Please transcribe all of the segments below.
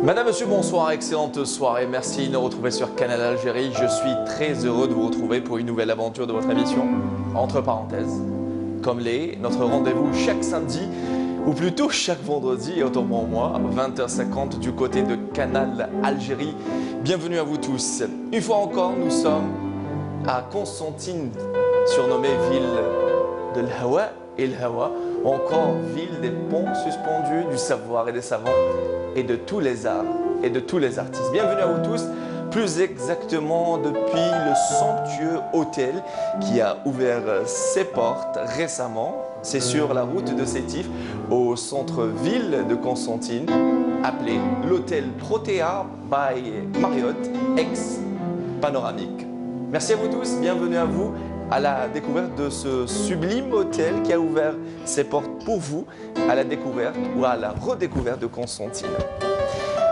Madame, monsieur, bonsoir, excellente soirée. Merci de nous retrouver sur Canal Algérie. Je suis très heureux de vous retrouver pour une nouvelle aventure de votre émission, Entre parenthèses. Comme notre rendez-vous chaque samedi, ou plutôt chaque vendredi, et autant pour moi, 20h50 du côté de Canal Algérie. Bienvenue à vous tous. Une fois encore, nous sommes à Constantine, surnommée ville de l'Hawa et l'Hawa, ou encore ville des ponts suspendus, du savoir et des savants, et de tous les arts et de tous les artistes. Bienvenue à vous tous, plus exactement depuis le somptueux hôtel qui a ouvert ses portes récemment. C'est sur la route de Sétif, au centre-ville de Constantine, appelé l'hôtel Protea by Marriott, ex-panoramique. Merci à vous tous, bienvenue à vous à la découverte de ce sublime hôtel qui a ouvert ses portes pour vous, à la découverte ou à la redécouverte de Constantine.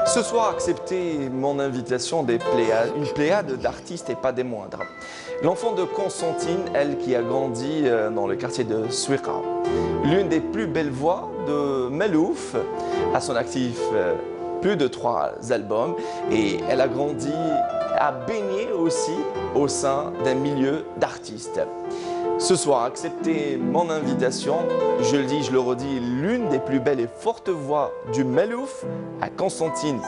Ce soir, acceptez mon invitation une pléiade d'artistes et pas des moindres. L'enfant de Constantine, elle qui a grandi dans le quartier de Souiqa, l'une des plus belles voix de Melouf, à son actif plus de 3 albums, et elle a grandi, a baigné aussi au sein d'un milieu d'artistes. Ce soir, acceptez mon invitation, je le dis, je le redis, l'une des plus belles et fortes voix du Melouf à Constantine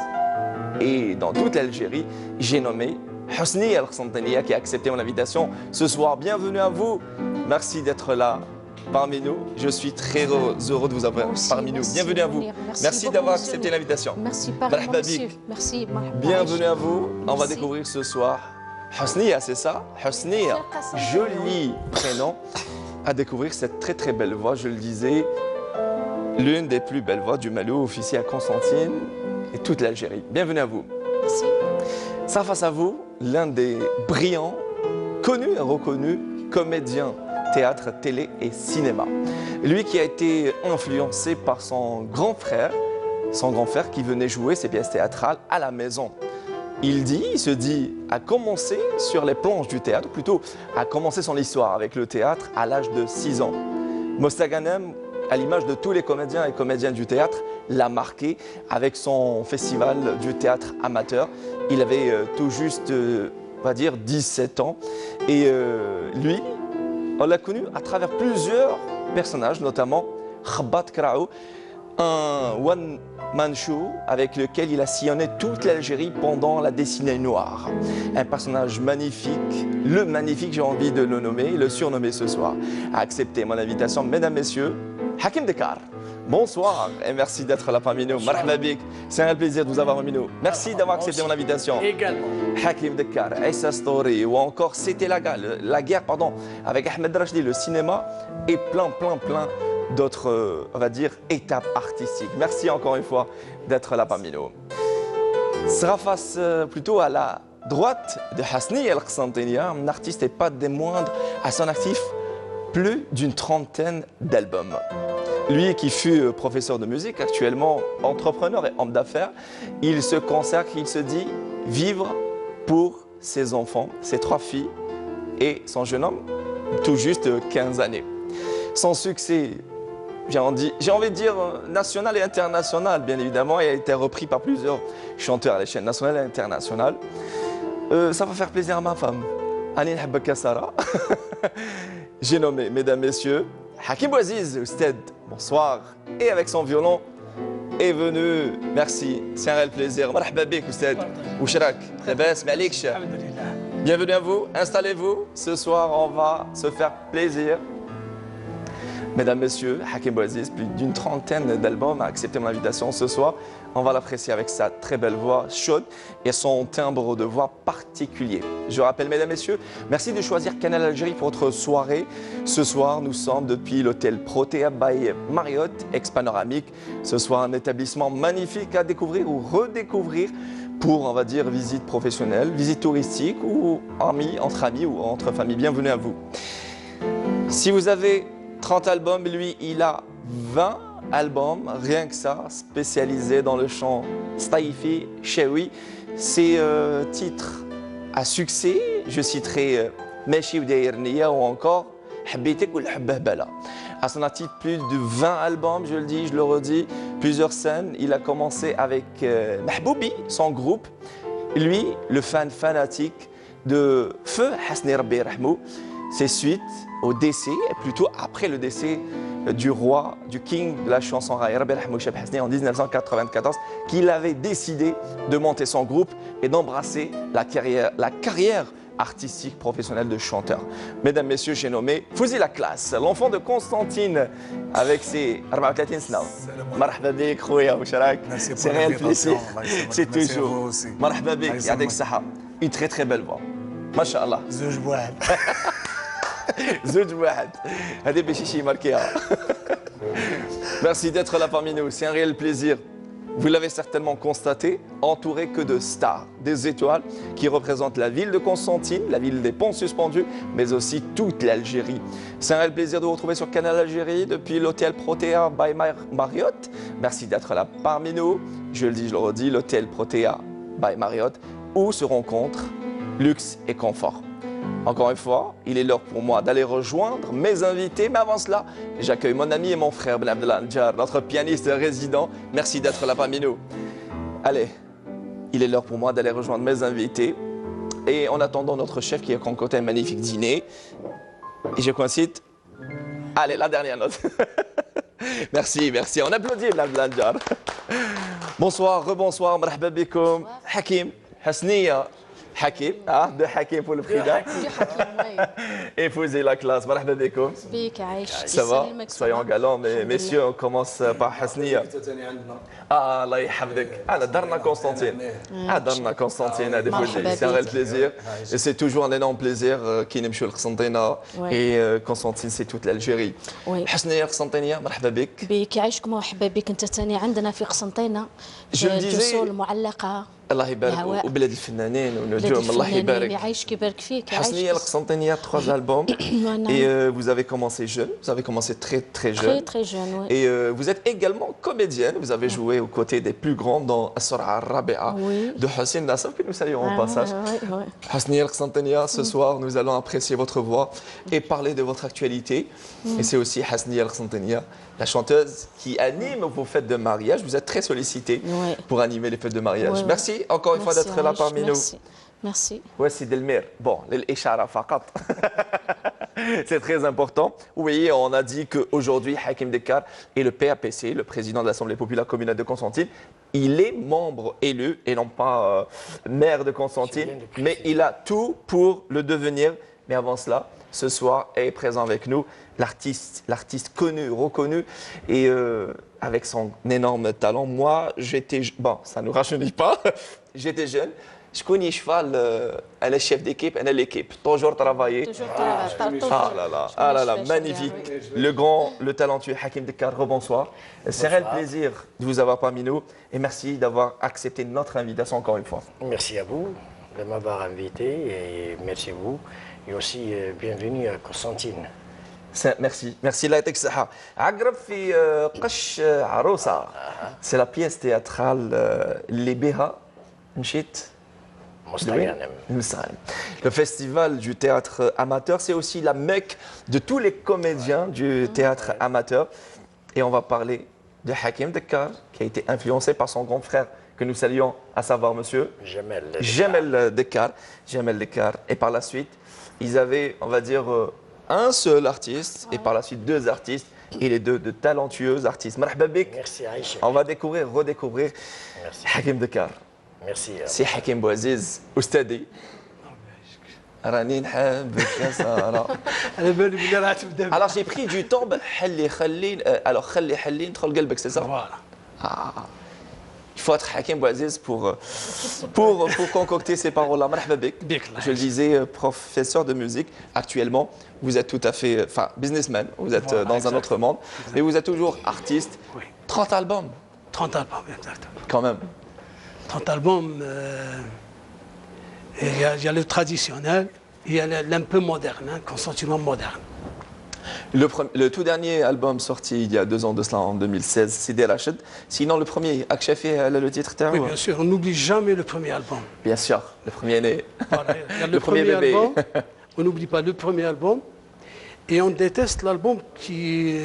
et dans toute l'Algérie, j'ai nommé Hosni El Qsantiniya qui a accepté mon invitation ce soir. Bienvenue à vous, merci d'être là parmi nous. Je suis très heureux de vous avoir parmi nous. Bienvenue à vous. Merci d'avoir accepté l'invitation. Merci, monsieur. Merci. Bienvenue à vous. On va découvrir ce soir Hosniya, c'est ça? Hosniya, joli prénom. À découvrir cette très très belle voix, je le disais, l'une des plus belles voix du Melouf ici à Constantine et toute l'Algérie. Bienvenue à vous. Merci. Ça face à vous, l'un des brillants, connus et reconnus comédiens théâtre, télé et cinéma. Lui qui a été influencé par son grand frère qui venait jouer ses pièces théâtrales à la maison. Il se dit, a commencé sur les planches du théâtre, plutôt a commencé son histoire avec le théâtre à l'âge de 6 ans. Mostaganem, à l'image de tous les comédiens et comédiennes du théâtre, l'a marqué avec son festival du théâtre amateur. Il avait tout juste, on va dire, 17 ans. Et lui, on l'a connu à travers plusieurs personnages, notamment Khabat Kraou, un one-man show avec lequel il a sillonné toute l'Algérie pendant la décennie noire. Un personnage magnifique, le magnifique, j'ai envie de le nommer, le surnommer ce soir. A accepté mon invitation, mesdames, messieurs, Hakim Dekar. Bonsoir et merci d'être là parmi nous. Marhaba bik, c'est un plaisir de vous avoir parmi nous. Merci d'avoir accepté mon invitation. Également. Hakim Dekar, Issa Story ou encore C'était la guerre avec Ahmed Rachdi, le cinéma et plein d'autres, on va dire, étapes artistiques. Merci encore une fois d'être là parmi nous. Sera face plutôt à la droite de Hosni El Qsantiniya, un artiste et pas des moindres, à son actif plus d'une 30aine d'albums. Lui qui fut professeur de musique, actuellement entrepreneur et homme d'affaires, il se consacre, il se dit vivre pour ses enfants, ses 3 filles et son jeune homme, tout juste 15 années. Son succès, j'ai envie de dire national et international, bien évidemment, et a été repris par plusieurs chanteurs à l'échelle nationale et internationale. Ça va faire plaisir à ma femme, Anine Habbaka Sara. J'ai nommé, mesdames, messieurs, Hakim Bouaziz, Ousted, bonsoir, et avec son violon est venu, merci, c'est un réel plaisir. Marhaba bik, Ousted, Ouchrak, Lebes, Malikch. Bienvenue à vous, installez-vous, ce soir on va se faire plaisir. Mesdames, messieurs, Hakim Bouaziz, plus d'une 30aine d'albums, a accepté mon invitation ce soir. On va l'apprécier avec sa très belle voix chaude et son timbre de voix particulier. Je rappelle, mesdames, messieurs, merci de choisir Canal Algérie pour votre soirée. Ce soir, nous sommes depuis l'hôtel Protea by Marriott, ex-panoramique. Ce soir, un établissement magnifique à découvrir ou redécouvrir pour, on va dire, visite professionnelle, visite touristique ou entre amis ou entre familles. Bienvenue à vous. Si vous avez 30 albums, lui, il a 20 albums, rien que ça, spécialisé dans le chant Staifi, Chewi. Ses titres à succès, je citerai Meshi ou Dairniya ou encore Habitek ou L'Habbah Bala. À son actif, plus de 20 albums, je le dis, je le redis, plusieurs scènes. Il a commencé avec Mahboubi, son groupe. Lui, le fan fanatique de Feu Hasni Rabbi Rahmou. C'est suite au décès, et plutôt après le décès du roi, du king de la chanson Rabbi Rahmou Cheb Hasni en 1994, qu'il avait décidé de monter son groupe et d'embrasser la carrière artistique professionnelle de chanteur. Mesdames, Messieurs, j'ai nommé Fouzi la classe, l'enfant de Constantine avec ses 34 سنة. مرحبا بك خويا واش راك؟ C'est réel plaisir. C'est toujours. مرحبا بك يعطيك الصحة. Une très très belle voix. ما شاء الله. زوج بواحد. زوج واحد. هذه باش شي ماركيها. Merci d'être là parmi nous. C'est un réel plaisir. Vous l'avez certainement constaté, entouré que de stars, des étoiles qui représentent la ville de Constantine, la ville des ponts suspendus, mais aussi toute l'Algérie. C'est un réel plaisir de vous retrouver sur Canal Algérie depuis l'hôtel Protea by Marriott. Merci d'être là parmi nous. Je le dis, je le redis, l'hôtel Protea by Marriott, où se rencontrent luxe et confort. Encore une fois, il est l'heure pour moi d'aller rejoindre mes invités. Mais avant cela, j'accueille mon ami et mon frère Ben Abdellah Ndjar, notre pianiste résident. Merci d'être là parmi nous. Allez, il est l'heure pour moi d'aller rejoindre mes invités. Et en attendant notre chef qui a concocté un magnifique dîner, et je coïncide. Allez, la dernière note. Merci, merci. On applaudit Ben Abdellah Ndjar. Bonsoir, rebonsoir, marhaba bikoum. Hakim, Hasniya. Hakim, de Hakim pour le président. Et Fouzi la classe, marhaba bikoum. Ça va, soyons galants, mais messieurs, on commence par Hasniya. Allah yahfadek. Darna Constantine. Darna Constantine, c'est un réel plaisir. Et c'est toujours un énorme plaisir qui نمشيو لقسنطينة. Et Constantine, c'est toute l'Algérie. Hasniya Constantine, marhaba bik. بك يعيشكم ومرحبا بك انت ثاني عندنا في قسنطينه. الجسور المعلقه. الله يبارك وبلاد الفنانين والنجوم الله يبارك. يعيشك يبارك فيك. Hasniya القسنطينية, 3 albums. Et vous avez commencé jeune, vous avez commencé très très jeune. Très jeune, oui. Et vous êtes également comédienne, vous avez joué aux côtés des plus grands dans As-Sur'a Rabi'a de Hossein Nassaf, que nous saluons au passage. Hasniya القسنطينية, ce soir nous allons apprécier votre voix et parler de votre actualité. Et c'est aussi Hasniya القسنطينية, la chanteuse qui anime vos fêtes de mariage. Vous êtes très sollicitée pour animer les fêtes de mariage. Merci encore une fois d'être là parmi nous. Merci. Voici Delmir. Bon, l'Ishara faqat. C'est très important. Oui, on a dit qu'aujourd'hui, Hakim Dekar est le PAPC, le président de l'Assemblée populaire communale de Constantine. Il est membre élu et non pas maire de Constantine, mais il a tout pour le devenir. Mais avant cela, ce soir est présent avec nous l'artiste connu, reconnu et avec son énorme talent. Moi, j'étais... Bon, ça ne nous rajeunit pas. J'étais jeune. Je connais cheval, elle est chef d'équipe, elle est l'équipe. Toujours travaillé. Ah là là, magnifique. Le talentueux Hakim Dekar, rebonsoir. C'est un réel plaisir de vous avoir parmi nous et merci d'avoir accepté notre invitation encore une fois. Merci à vous de m'avoir invité et merci à vous. Et aussi bienvenue à Constantine. Merci, merci الله يعطيك الصحة. عقرب في قش عروسة. C'est la pièce théâtrale اللي بها مشيت Le festival du théâtre amateur, c'est aussi la mecque de tous les comédiens du théâtre amateur. Et on va parler de Hakim Dekar, qui a été influencé par son grand frère, que nous saluons, à savoir monsieur Jamel Dekar. Jamel Dekar. Et par la suite, ils avaient, on va dire, un seul artiste, et par la suite 2 artistes, et les 2 de talentueux artistes. Marhaba bik. Merci Aïcha. On va découvrir, redécouvrir Hakim Dekar. Merci. سي حكيم بوعزيز أستاذي راني نحبك يا سارة. على بالي بلي راح تبدا. Alors j'ai pris du temps خلي حلي ندخل قلبك c'est ça. Voilà. Il faut être Hakim Bouaziz pour concocter ces paroles-là. Marhaba bik. Je le disais, professeur de musique. Actuellement, vous êtes tout à fait, enfin, businessman. Vous êtes dans un autre monde. Mais vous êtes toujours artiste. 30 albums. 30 albums, exactement. Quand même. 30 albums, il y a le traditionnel, il y a l'un peu moderne, constantinois moderne. Le tout dernier album sorti il y a 2 ans de cela, en 2016, Sidi Rachid. Sinon, le premier, Akchafi, le titre Oui, bien sûr, on n'oublie jamais le premier album. Bien sûr, le premier né. Voilà, il y a le premier bébé. album, on n'oublie pas le premier album, et on déteste l'album qui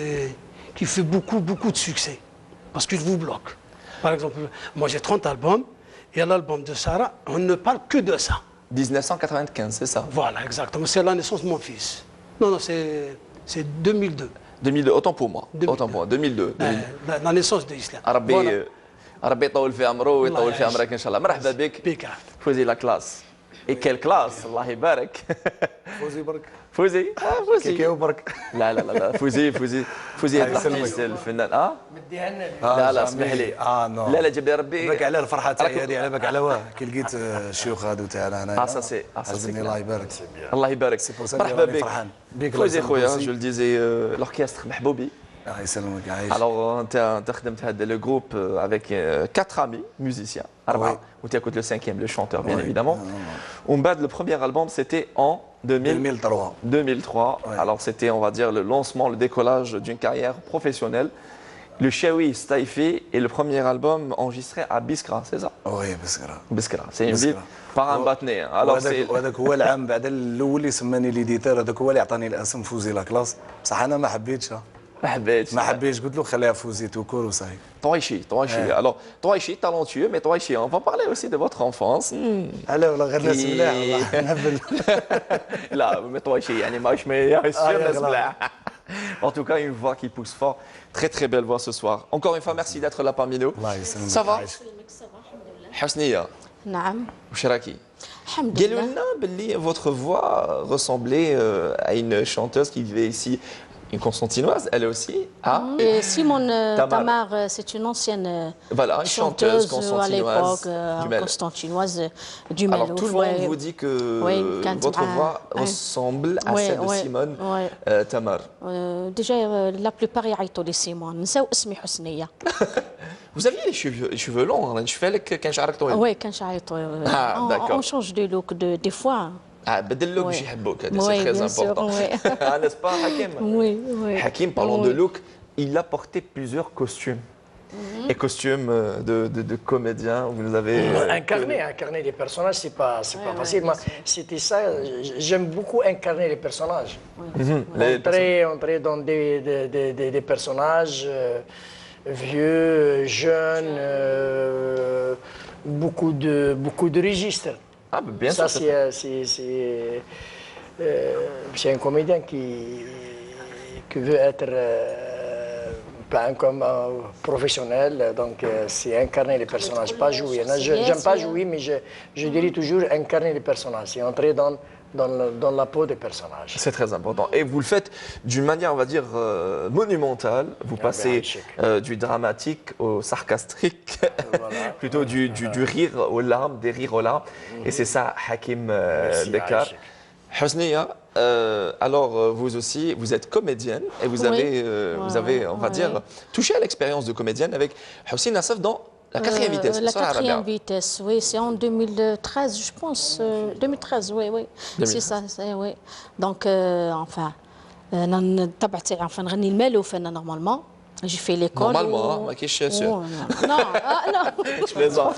fait beaucoup de succès. parce qu'il vous bloque. Par exemple, moi j'ai 30 albums, et l'album de Sarah, on ne parle que de ça. 1995, c'est ça? Voilà, exactement. C'est la naissance de mon fils. Non, non, c'est 2002. 2002, autant pour moi. 2002. Autant pour moi, 2002. La naissance de l'islam. ربي ربي يطول في عمره ويطول في عمرك ان شاء الله. مرحبا بك. بك. فوزي لا كلاس. اي كيل كلاس الله يبارك. فوزي برك. فوزي فوزي كيكاو برك. لا لا لا فوزي الرئيس الفنان مديها لنا. لا لا اسمح لي. نو. لا جاب لي ربي. بالك على الفرحه تاعي هذه على بالك على واه كي لقيت الشيوخ هادو تاعنا هنايا. اساسي الله يبارك. الله يبارك. مرحبا بك. فوزي خويا جو ديزي l'orchestre محبوبي. الله يسلمك عايش. Alors انت خدمت هذا le groupe avec 4 amis musiciens. أربعة. وانت كنت le 5e, le chanteur bien évidemment. ومن بعد le premier album c'était en 2003. 2003. Ouais. Alors c'était, on va dire, le lancement, le décollage d'une carrière professionnelle. Le Chaoui Staifi est le premier album enregistré à Biskra, c'est ça? وي بسكره. Biskra, c'est une ville par un batné. Alors c'est وهذاك هو العام بعد الاول اللي سماني ليديتور، هذاك هو اللي عطاني الاسم فوزي لا كلاس، بصح انا ما حبيتش ما حبيتش. قلت له خليها فوزي توكور وصاي. Touaichi. Alors Touaichi talentueux, mais Touaichi, on va parler aussi de votre enfance. لا والله غير ناس ملاح والله نهبل. لا mais Touaichi يعني ماش ناس ملاح. En tout cas, une voix qui pousse fort. Très très belle voix ce soir. Encore une fois, merci d'être là parmi nous. الله يسلمك. Ça va? يسلمك صباح الحمد لله. حسنية. نعم وش راكي؟ الحمد قالوا لله. لنا باللي votre voix ressemblait à une chanteuse qui vivait ici, une Constantinoise, elle aussi. Ah, Et Simone Tamar. Tamar, c'est une ancienne voilà, une chanteuse à constantinoise l'époque, du Mel. constantinoise du Alors Malouf, tout le monde vous dit que Oui, quand votre tu as- voix ouais. ressemble à Ouais, celle de ouais, Simone ouais. Tamar. ديجا لا بلوبار يعيطوا لي سيمون نساو اسمي حسنيه. Vous aviez les cheveux longs, hein, شفالك كان شعرك طويل. وي كان يعيطوا. d'accord. On change de look des fois. بدل لوك Ouais. باش يحبوك هذا Oui, c'est très bien sûr, important. oui. N'est-ce pas Hakim? Oui, oui. Hakim, parlant Oui. de look, il a porté plusieurs costumes. Et costumes de comédien, vous nous avez... Incarner les personnages, c'est pas facile. Moi, c'était ça, j'aime beaucoup incarner les personnages. Entrer dans des personnages vieux, jeunes, beaucoup de registres. Ah, bien Ça, sûr. c'est un comédien qui veut être comme professionnel, donc c'est incarner les personnages, pas jouer. J'aime pas jouer, mais je dirais toujours incarner les personnages, c'est entrer dans la peau des personnages. C'est très important. Et vous le faites d'une manière, on va dire, monumentale. Vous passez du dramatique au sarcastique, Voilà. plutôt du rire aux larmes, des rires aux larmes. Et c'est ça, Hakim Bekar. Aïchek. Husniya, alors vous aussi, vous êtes comédienne et vous avez, on va dire, touché à l'expérience de comédienne avec Hussein Nassaf dans la 4e vitesse. La 4e vitesse, oui, c'est en 2013, je pense. 2013, oui, oui. 2013. C'est ça, oui. Donc, enfin, enfin, نغني المالوف أنا normalement. J'ai fait l'école. Normalement, ما كاينش sûr. Non, non. Je plaisante.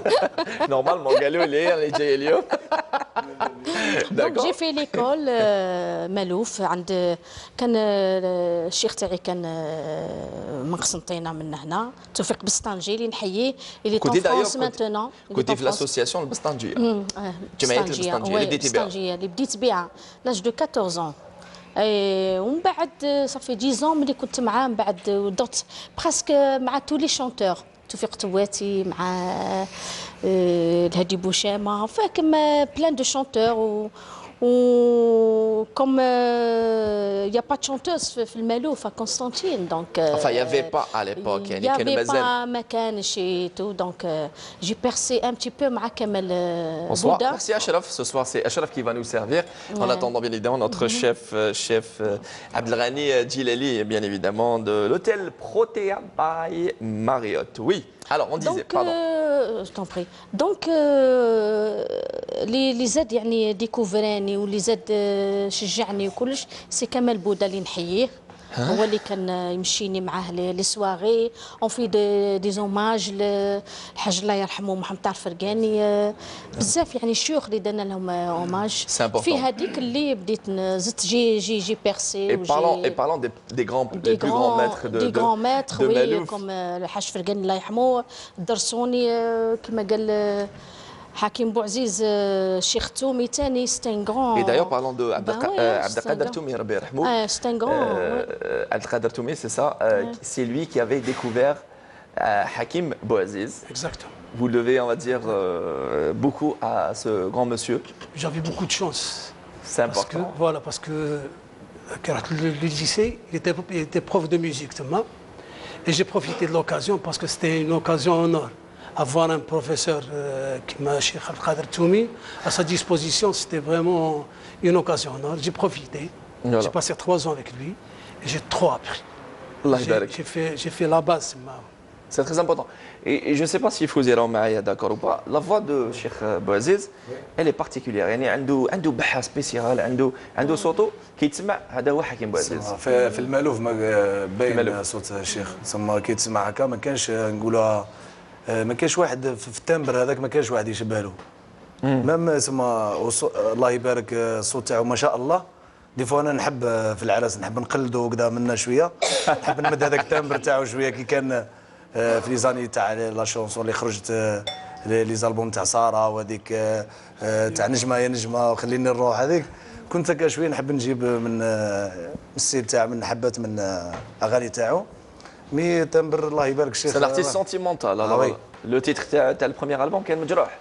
Normalement, قالوا لي أنا جاي اليوم. Donc j'ai fait l'école مالوف عند كان الشيخ تاعي كان من قسنطينه من هنا توفيق بسطنجي اللي نحييه اللي كنتي en France maintenant. كنتي في l'association البسطنجية. جمعية البسطنجية اللي بديتي بها. البسطنجية اللي بديت بها لاج دو 14 ans. ومن بعد صافي 10 ans ملي كنت معاه من بعد ودرت براسك مع تو لي شونتور توفيق تواتي مع الهادي بوشامه كما بلان دو شونتور comme il n'y a pas de chanteuse في المالوف à Constantine donc Enfin, il n'y avait pas à l'époque. il n'y avait pas ما كانش et tout donc j'ai percé un petit peu مع كمال Bonsoir. بودا. Merci Achraf. Ce soir, c'est Achraf qui va nous servir. En attendant, bien évidemment, notre chef Abdelghani Djilali, bien évidemment, de l'hôtel Protea by Marriott. Oui. Alors, on disait, donc pardon. je t'en prie donc اللي زاد يعني ديكوفراني واللي زاد شجعني وكلش سي كمال بودا اللي نحييه هو اللي كان يمشيني معاه لي سواغي اون في دي زوماج للحاج الله يرحمه محمد طارق فرقاني بزاف يعني الشيوخ اللي درنا لهم اوماج في هذيك اللي بديت زدت جي بيرسي et parlant des plus grands maîtres des grands maîtres oui comme الحاج فرقاني الله يرحمه درسوني كما قال حكيم بوعزيز شيخ تومي ثاني ستان غران. Et d'ailleurs, parlant de Abdelkader Toumi, Rabbi Rahmou, c'est un grand. Abdelkader Toumi, c'est ça, c'est lui qui avait découvert Hakim Bouaziz. Exactement. Vous le devez, on va dire, beaucoup à ce grand monsieur. J'avais beaucoup de chance. C'est important. Parce que le lycée, il était prof de musique, et j'ai profité de l'occasion parce que c'était une occasion en or. Avoir un professeur qui m'a Cheikh Abdelkader Toumi à sa disposition, c'était vraiment une occasion en or. J'ai profité. Voilà. J'ai passé 3 ans avec lui et j'ai trop appris. J'ai fait la base. C'est très important. Et je ne sais pas si vous êtes d'accord ou pas. La voix de Cheikh Bouaziz, elle est particulière. Il y a un بحة spécial, عنده صوته كيتسمع هذا هو حكيم بوعزيز. في المألوف باين صوت الشيخ. ثم كيتسمع هكا ما كانش نقولها ما كاينش واحد في التمبر هذاك ما كاينش واحد يشبه له مام سما الله يبارك الصوت تاعو ما شاء الله دي فوا انا نحب في العراس نحب نقلدو كذا منا شويه نحب نمد هذاك التمبر تاعو شويه كي كان في لي زاني تاع لا شونسون اللي خرجت لي زالبوم تاع ساره وهذيك تاع نجمه يا نجمه وخليني نروح هذيك كنت هكا شويه نحب نجيب من السيل تاع من حبات من اغاني تاعو مي تمبر الله يبارك الشيخ. C'est l'artiste sentimental. Alors, le titre تاع le premier album كان مجروح.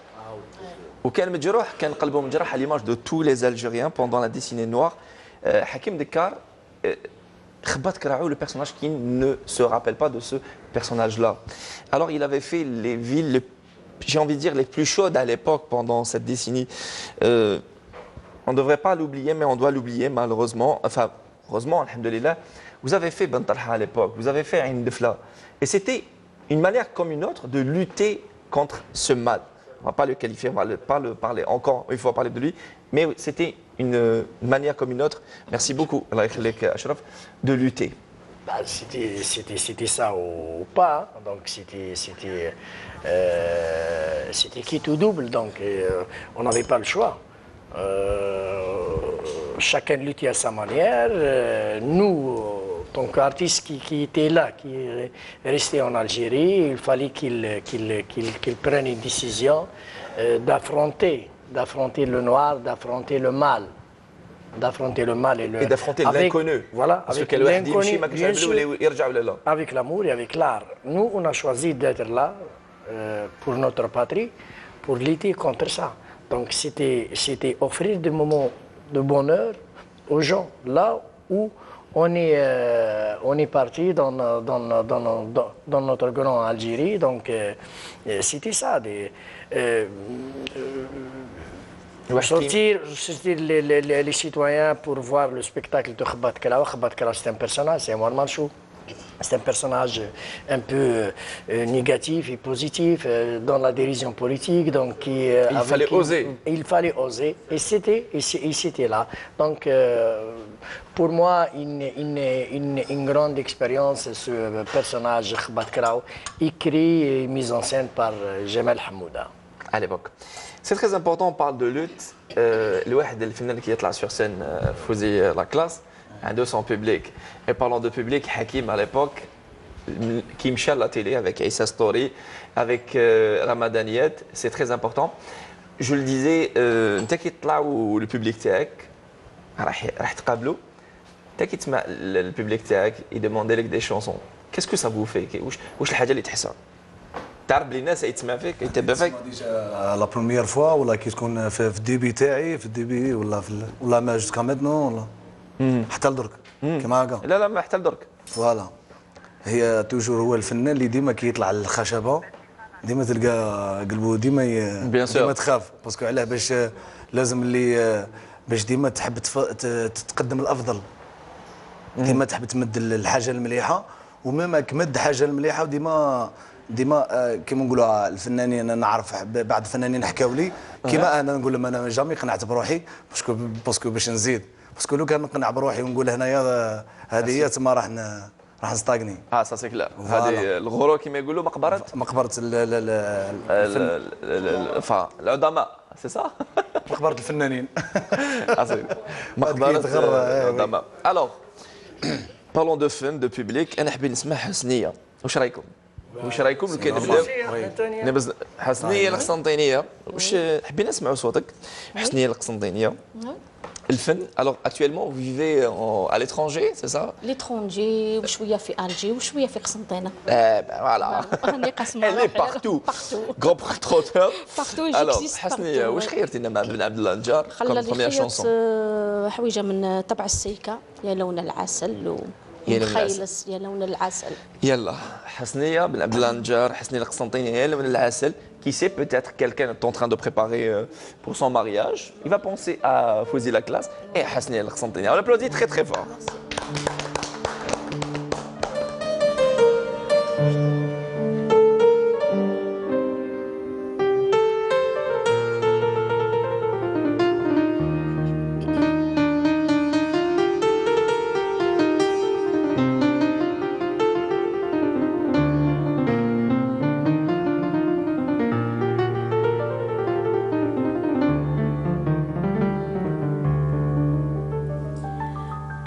وكان مجروح كان قلبه مجروح à l'image de tous les Algériens pendant la décennie noire. Hakim Dekar خبات كراعو le personnage qui ne se rappelle pas de ce personnage-là. Alors il avait fait les villes, j'ai envie de dire les plus chaudes à l'époque pendant cette décennie. On ne devrait pas l'oublier, mais on doit l'oublier malheureusement. Enfin, heureusement, alhamdoulilah. Vous avez fait Ben Talha à l'époque, vous avez fait Ain Defla. Et c'était une manière comme une autre de lutter contre ce mal. On ne va pas le qualifier, on ne va pas le parler encore, il faut parler de lui. Mais c'était une manière comme une autre, merci beaucoup, Allah yakhlik Ashraf, de lutter. Bah, c'était ça ou pas, donc c'était quitte ou double, donc on n'avait pas le choix. Chacun luttait à sa manière. Nous, tant qu'artistes qui étaient là, qui restaient en Algérie, il fallait qu'ils prennent une décision d'affronter le noir, d'affronter le mal. D'affronter le mal et d'affronter l'inconnu. Voilà, avec l'inconnu, avec l'amour et avec l'art. Nous, on a choisi d'être là pour notre patrie, pour lutter contre ça. Donc c'était offrir des moments de bonheur aux gens, là où on est parti dans notre grande Algérie. Donc c'était ça, sortir les citoyens pour voir le spectacle de Khabat Kala. Khabat Kala, c'est un personnage, c'est Omar Manchou. C'est un personnage un peu négatif et positif dans la dérision politique. Donc, il fallait oser. Il fallait oser. Et c'était là. Donc, pour moi, une grande expérience, ce personnage Khabat Krao, écrit et mis en scène par Jamal Hamouda. À l'époque. C'est très important, on parle de lutte. Le واحد الفنان qui est sur scène, faisait la classe. De son public. Et parlant de public, Hakim à l'époque, qui me à la télé avec Issa Story, avec Ramadaniet, c'est très important. Je le disais, le public تاعك راح تقابلوا انت تسمع الببليك تاعك يدموندي لك دي شونسون. Qu'est-ce que ça vous fait? واش الحاجه اللي تحسها؟ تعرف بلي الناس يتسمع فيك يتبع فيك؟ لا بروميير فوا ولا كي تكون في الديبي تاعي في الديبي ولا ما جوسكا ميتنون ولا حتى لدرك كيما هكا. لا ما حتى لدرك. فوالا هي توجور هو الفنان اللي ديما كيطلع للخشبه ديما تلقى قلبه ديما تخاف باسكو علاه باش لازم اللي باش ديما تحب تقدم الافضل ديما تحب تمد الحاجه المليحه ومما كمد حاجه المليحه وديما كيما نقولوا الفنانين انا نعرف بعض الفنانين حكاو لي كيما انا نقول لهم انا جامي قنعت بروحي باسكو باش نزيد باسكو لو كان نقنع بروحي ونقول هنايا هذه هي تما راح نستاغني. سا سي كلار. هذه الغرور كما يقولوا مقبره العظماء سي سا. مقبره الفنانين. مقبره العظماء. الوغ بارلون دو فيلم دو بوبليك، انا حبيت نسمع حسنيه، واش رايكم؟ واش رايكم كي نبداو حسنيه القسنطينيه؟ واش حبينا نسمعوا صوتك حسنيه القسنطينيه. الفن. الوغ اكtuellement vous vivez à l'étranger c'est ça؟ l'étranger وشويه في الجي وشويه في قسنطينه. فوالا. راني قاسمه. Elle est partout. Grand trotteur. Partout. Alors حسنيه واش خيرتي لنا مع بن عبد الله النجار كم بروميير شونسون؟ حويجه من تبع السيكا، يا لون العسل مخيلس يا لون العسل. يلا حسنيه بن عبد الله النجار، حسنيه القسنطينيه يا لون العسل. Qui sait, peut-être quelqu'un est en train de préparer pour son mariage. Il va penser à Fouzi la classe et Hasni al-Qsantini. On l'applaudit très très fort.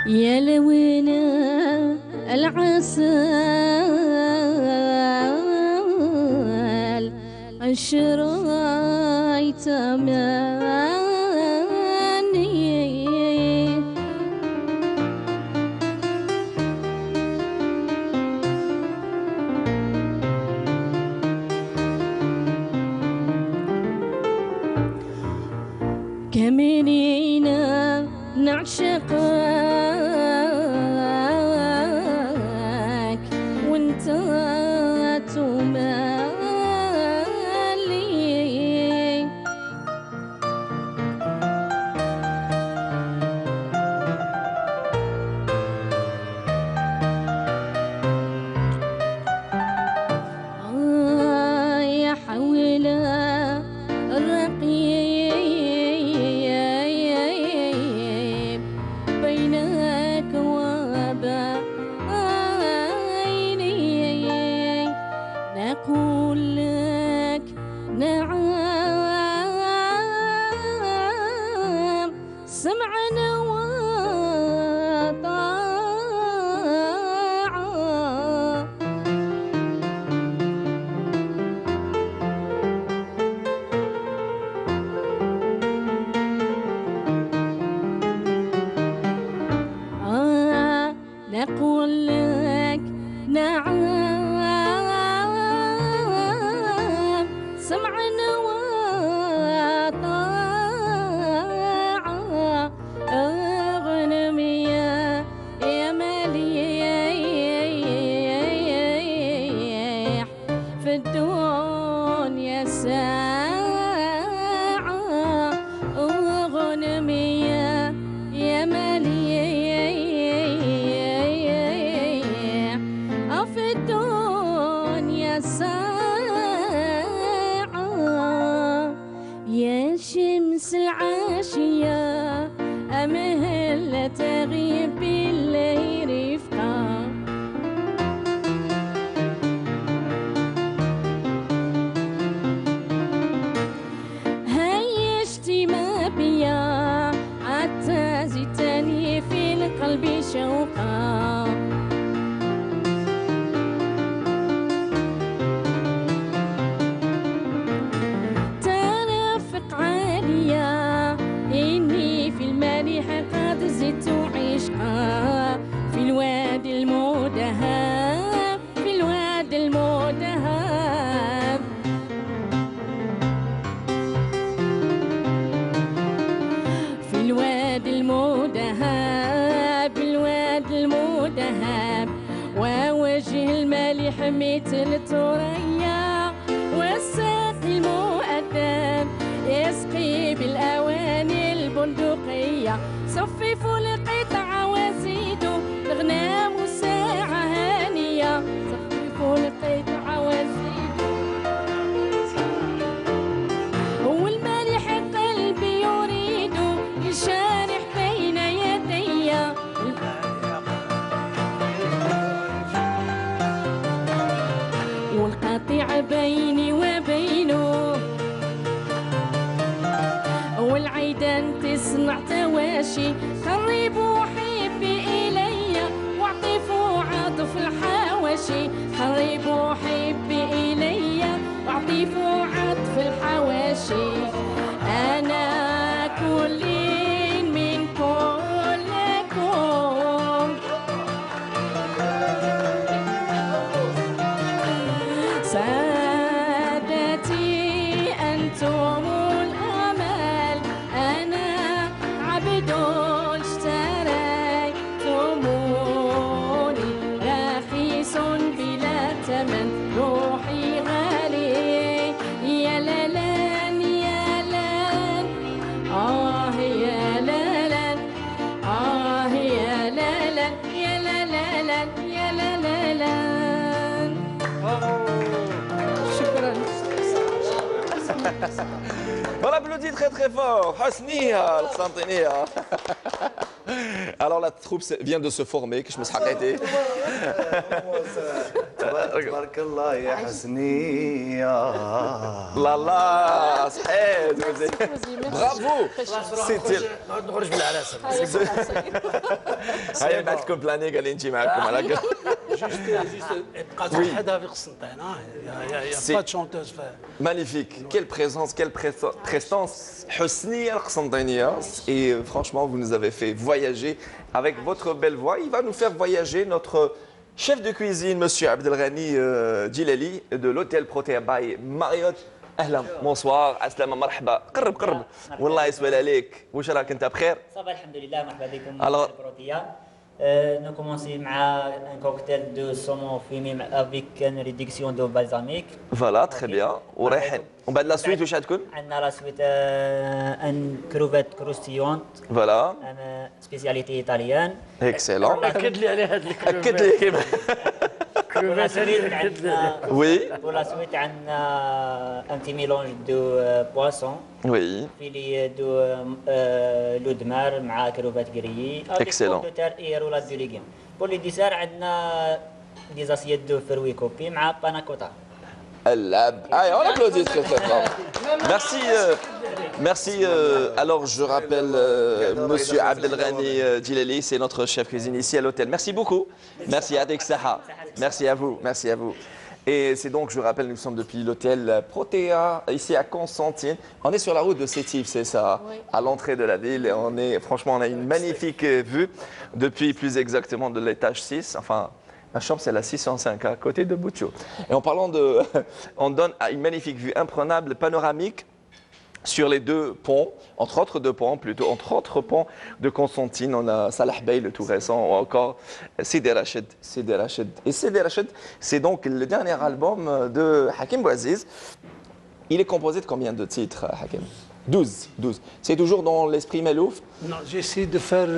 يا لوينا العسل عشرايت ماني كمنينا نعشق وانت تمالي يا حول الرقيب بينك وبيني نقول لك نعم سمعنا وطاعة نقول لك نعم سمعنا وطاعة أغنم يا مليح في الدنيا ساعة أغنم يا مليح في الدنيا ساعة يا شمس العاشية أمهل تغيب بالليل رفقا هيشتي ما بيا حتى زدتني في القلب شوقا ترافق عالية إني في المالح قد زدت عشقا في الوادي المدهب في الوادي المدهب في الوادي المدهب الوادي المدهب ووجه المالح مثل ثريا والساقي المؤدب يسقي بالأواني البندقية صففوا القطع وزيدوا الغنام ساعة هانية صففوا القطع وزيدوا والمالح قلبي يريد يشارح بين يدي الحواشي خربوا حبي إلي واعطفوا عطف الحواشي خربوا حبي إلي واعطفوا عطف الحواشي أنا كل من كلكم سادتي أنتم الأمل أنا عبد اشتريتموني رخيص بلا ثمن روحي غالي يا لالان يا لالان آه يا لالان آه يا لالان يا لالان يا لالان شكرا On applaudit très très fort. Hasnia, Alexandrinia. Alors la troupe vient de se former, que je me suis arrêté. تبارك الله يا حسنية. La la, صحيت. Bravo. C'était. نخرج بالعراس. هيا بعتكم بلاني قال انت معكم على كده. بقى حدا في قسنطينه يا با تشونتوز Magnifique. Quelle présence, quelle prestance. Hosni Al-Qsantiniya. Et franchement, vous nous avez fait voyager avec votre belle voix. Il va nous faire voyager notre chef de cuisine, monsieur Abdelghani Djilali, de l'hôtel Protea by Marriott. اهلا bonsoir السلامة مرحبا قرب والله يسوي عليك واش راك انت بخير صباح الحمد لله مرحبا بكم Alors- بروتيا نو كومونسي مع ان كوكتيل دو سومون فيمي افيك ان ريدكسيون دو بالزاميك فوالا تخي بيان ورايحين ومن بعد لا سويت واش غتكون عندنا لا سويت ان كروفيت كروستيونت فوالا ان سبيسياليتي ايطاليان اكسلون اكد لي على هذا اكد لي كيما pour la suite عندنا وي pour la suite عندنا un petit mélange de poisson وي فيلي دو لو دمار مع كروفات غريي Excellent. دو تار اي رولات دو ليغيم pour les desserts عندنا des assiettes de fruits coupés مع panna-cotta. اللعب allez on applaudit très très fort merci merci alors je rappelle monsieur Abdelghani Djilali c'est notre chef cuisine ici à l'hôtel merci beaucoup merci Adek Saha merci à vous et c'est donc je rappelle nous sommes depuis l'hôtel Protea ici à Constantine on est sur la route de Sétif c'est ça Oui. à l'entrée de la ville et franchement on a une magnifique vue depuis plus exactement de l'étage 6 enfin ma chambre, c'est la 605, à côté de Boutio. Et en parlant de... on donne une magnifique vue imprenable, panoramique, sur les deux ponts, entre autres ponts de Constantine. On a Salah Bey, le tout récent, ou encore Sidi Rachid. Et Sidi Rachid, c'est donc le dernier album de Hakim Bouaziz. Il est composé de combien de titres, Hakim 12. C'est toujours dans l'esprit Melouf. Non, j'essaie de faire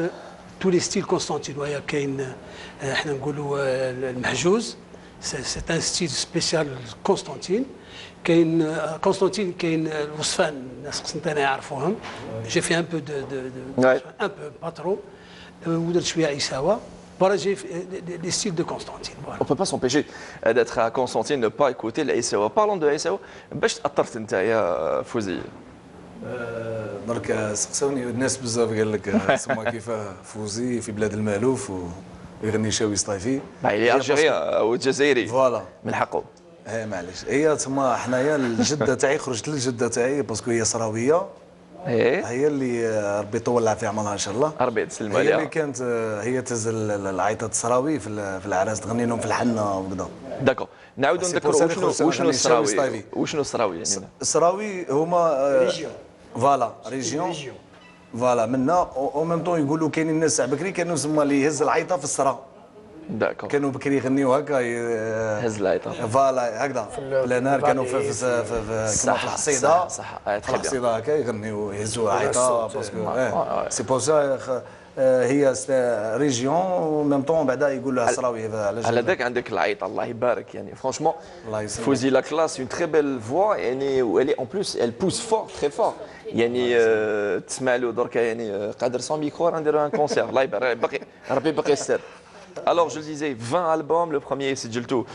tous les styles constantinois. كاين احنا نقولوا المحجوز c'est un style spécial Constantine. كاين قسطنطين كاين الوصفان الناس قسنطينه يعرفوهم. J'ai fait un peu Ouais. un peu pas trop ودرت شويه عيساوه. Voilà, j'ai les styles de Constantine. Voilà. On ne peut pas s'empêcher d'être à Constantine, de ne pas écouter l'Aïssawa. Parlons de l'Aïssawa. باش تأثرت أنت يا فوزي؟ درك سقسوني الناس بزاف قال لك سما كيف فوزي في بلاد المالوف ويغني شاوي سطايفي هي ألجيريا أو الجزائري فوالا من حقه. معليش هي تما حنايا الجده تاعي خرجت للجده تاعي باسكو هي صراويه إيه هي اللي ربي يطول لها في عمرها ان شاء الله. ربي يتسلم هي اللي عليها. كانت هي تهز العيطات الصراوي في العراس تغني لهم في الحنه وكذا. داكور نعاودوا سي نذكروا بور سا وشنو نغني الصراوي ستايفي. وشنو الصراوي يعني الصراوي هما ريجيون. فوالا ريجيون فوالا منا او ميم طون يقولوا كاينين الناس تاع بكري كانوا تسمى اللي يهز العيطه في الصرا داكور كانوا بكري يغنيوا هكا هز العيطه فوالا هكذا في النهار كانوا في الحصيده صح في الحصيده هكا يغنيوا يهزوا عيطه باسكو سي بور سا هي ريجيون ميم طون بعدا يقول لها الصراوي على ذاك عندك العيطه الله يبارك يعني فرانشمون الله يسلمك. فوزي لا كلاس اون تري بيل فوا يعني elle est en plus elle pousse fort très fort يعني تسمع له دركا يعني قادر سون ميكرو نديروا ان كونسير الله يبارك باقي ربي باقي يستر. Alors je le disais 20 albums le premier سجلته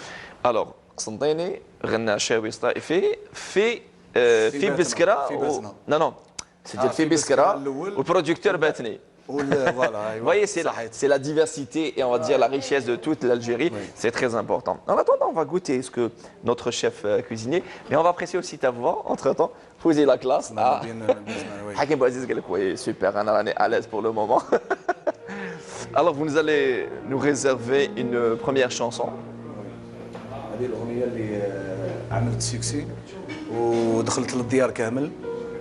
alors قسنطيني غنى شاوي سطائفي في بسكره في بسنا. نو سجل في في بسكرة بسكره الأول. والبروديكتور باتني Vous voyez, c'est la diversité et on va dire la richesse de toute l'Algérie. Oui. C'est très important. En attendant, on va goûter ce que notre chef cuisinier, mais on va apprécier aussi ta voix. Entre-temps, Fouzi la classe. Hakim Bouaziz, oui, super, on est à l'aise pour le moment. Alors, vous allez nous réserver une première chanson. هذه الأغنية اللي عملت سيكسي ودخلت للديار كامل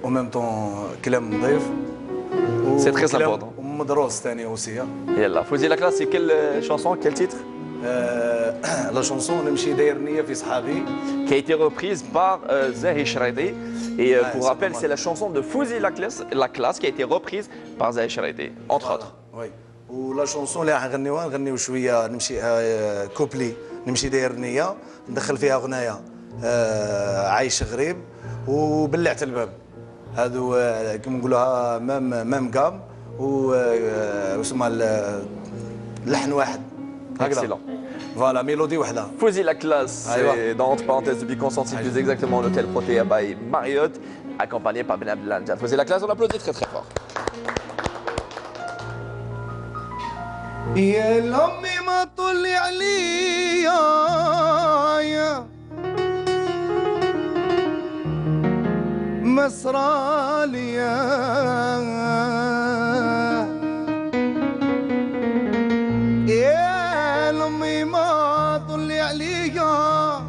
وميم طون كلام نظيف. C'est très important. ومدروس ثاني aussi. يلا Fouzi la classe, c'est quelle chanson, quel titre? La chanson نمشي داير نية في صحابي. Qui a été reprise par Zahi Shraidi. Et pour rappel, c'est la chanson de Fouzi la classe qui a été reprise par Zahi Shraidi, entre autres. Oui. ولا شونسون اللي راح نغنيو شويه نمشي كوبلي نمشي داير نيه ندخل فيها اغنيه عايش غريب وبلعت الباب هادو كيما نقولوها مام قام وسمها اللحن واحد هكذا فوالا ميلودي وحده. Fouzi la classe, c'est dans entre parenthèses depuis qu'on sentit plus exactement l'hôtel Protea by Marriott, accompagné par Ben Abdelhamid. Fouzi la classe, on applaudit très très fort. يا لمي ما طلع عليا مسراليا يا لمي ما طلع عليا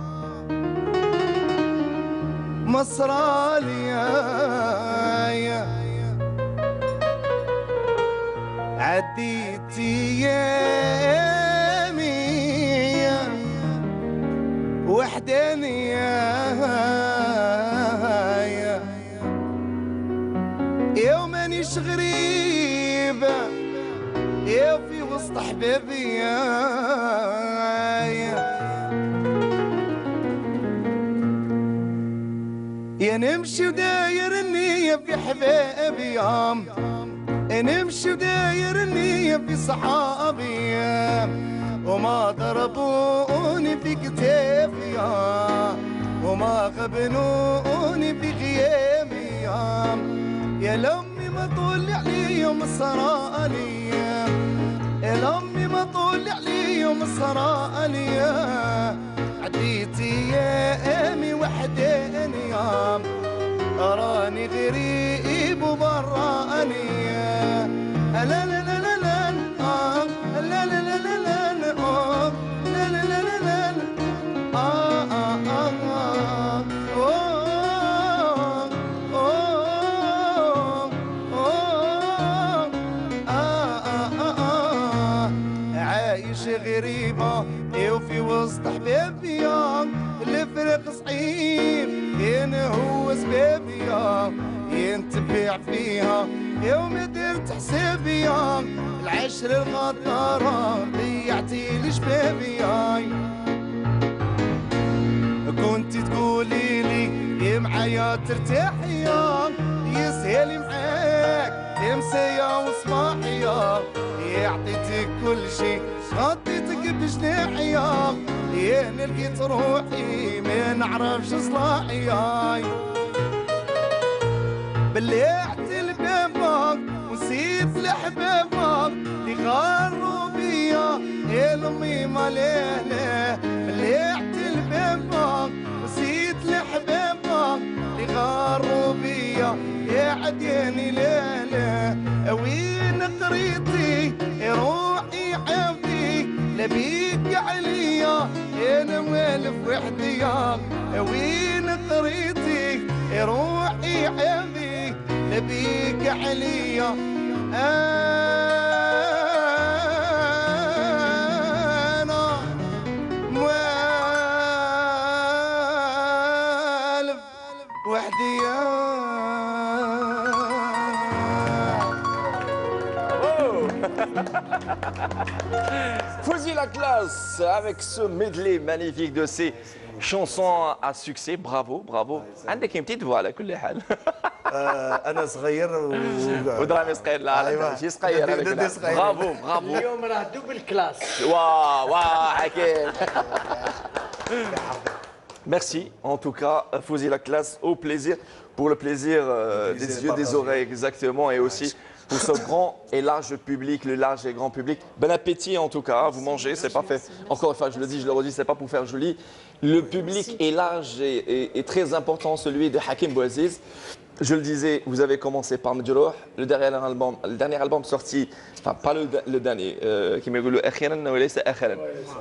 مسراليا عديت ايامي وحدانية يا مانيش غريب يا في وسط حبابي يا نمشي وداير النية في حبابي نمشي وداير النية في صحابي وما ضربوني في كتافي وما غبنوني في غيابي يا لمي ما طول عليهم السرالي يا لمي ما طول عليهم السرالي عديت ايامي وحداني راني غريب وبراني لا لا لا لا لا لا لا لا لا لا لا لا لا لا عايش غريبة وفي وسط حبابي الفرق صعيب هو سبابي ينتبع فيها يوم درت حسابي العشر الغدارة ضيعتي لي شبابي كنت تقولي لي معايا ترتاحي يسهل معاك مسايا وصباحي عطيتك كل شي غطيتك بجناحي يا لقيت روحي ما نعرفش صلاحي بلعت البابك ونسيت لحبابك اللي غاروا بيا يا لمي ما لا لا بلعت البابك ونسيت لحبابك اللي غاروا بيا يا عدياني لا لا وين قريتي روحي عبدي لبيك عليا انا والف وحدي وين قريتي روحي عبدي لبيك عليا انا والف وحدي Fouzi la classe avec ce medley magnifique de ces chansons à succès. Bravo, bravo. عندك une petite voix على كل حال. انا صغير ودرامي صغير لا ماشي صغير برافو برافو. اليوم راه دوبل كلاس. واو واو حكيم. Merci en tout cas, Fouzi la classe, au plaisir, pour le plaisir des yeux, des oreilles exactement, et aussi pour ce grand et large public, le large et grand public. Bon appétit en tout cas, vous mangez, c'est pas fait. Encore une fois, je le dis, je le redis, c'est pas pour faire joli. Le public est large et très important, celui de Hakim Bouaziz. Je le disais, vous avez commencé par Medjrouh, le dernier album sorti, enfin pas le dernier, qui m'a dit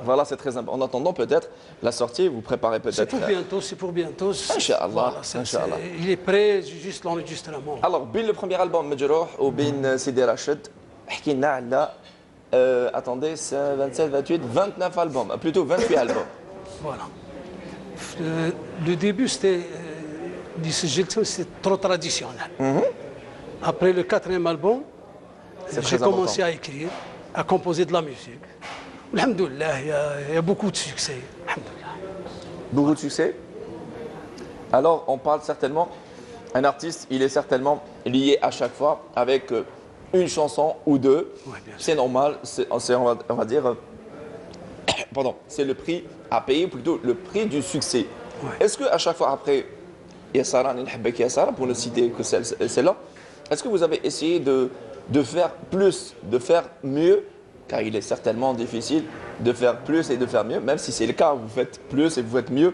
voilà, c'est très important. En attendant peut-être la sortie, vous préparez peut-être. C'est pour bientôt. Inch'Allah, Voilà, Inch'Allah. il est prêt, juste l'enregistrement. Alors, bien le premier album Medjrouh ou bien Sidi Rachid, attendez, c'est 27, 28, 29 albums, plutôt 28 albums. Voilà. Le début, c'était trop traditionnel. Après le 4e album, j'ai commencé à écrire, à composer de la musique. Alhamdoulilah, il y a beaucoup de succès. Alhamdoulilah. Beaucoup de succès. Alors, on parle certainement, un artiste, il est certainement lié à chaque fois avec une chanson ou deux. Ouais, c'est normal, on va dire, pardon, c'est le prix à payer, plutôt le prix du succès. Ouais. Est-ce qu'à chaque fois après, Yassara, pour ne citer que celle-là, est-ce que vous avez essayé de faire plus, de faire mieux, car il est certainement difficile de faire plus et de faire mieux, même si c'est le cas, vous faites plus et vous faites mieux,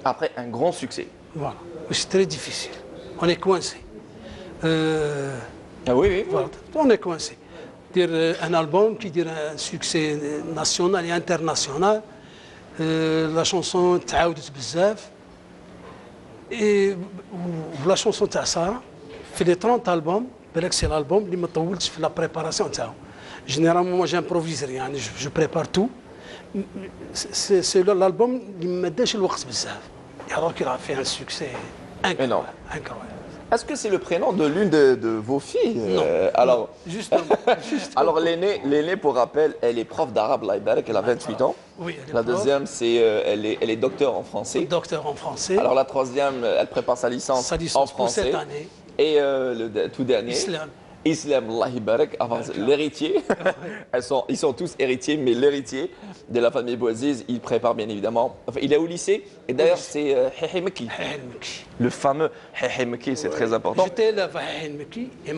après un grand succès. Voilà, c'est très difficile. On est coincé. Ah oui. Voilà. On est coincé. Dire un album qui dit un succès national et international, la chanson تعاودت بزاف. Et la chanson تاع سارة في les 30 albums, c'est l'album اللي ما طولتش في la préparation تاعو. Généralement, moi j'improvise rien, je prépare tout. C'est l'album اللي ما داش الوقت بزاف. Alors qu'il a fait un succès incroyable. Est-ce que c'est le prénom de l'une de vos filles? Non. Alors, justement. Alors l'aînée, pour rappel, elle est prof d'arabe, elle a 28 ans. Oui, elle est la prof. deuxième, elle est docteur en français. Docteur en français. Alors la troisième, elle prépare sa licence en français. Pour cette année. Et le tout dernier, Islam, Allah Ibarak, l'héritier. Ils sont tous héritiers, mais l'héritier de la famille Bouaziz, il prépare bien évidemment. Enfin, il est au lycée, et d'ailleurs c'est Hihi Meki. Le fameux Hihi Meki, c'est très important. J'étais là à Hihi Meki, et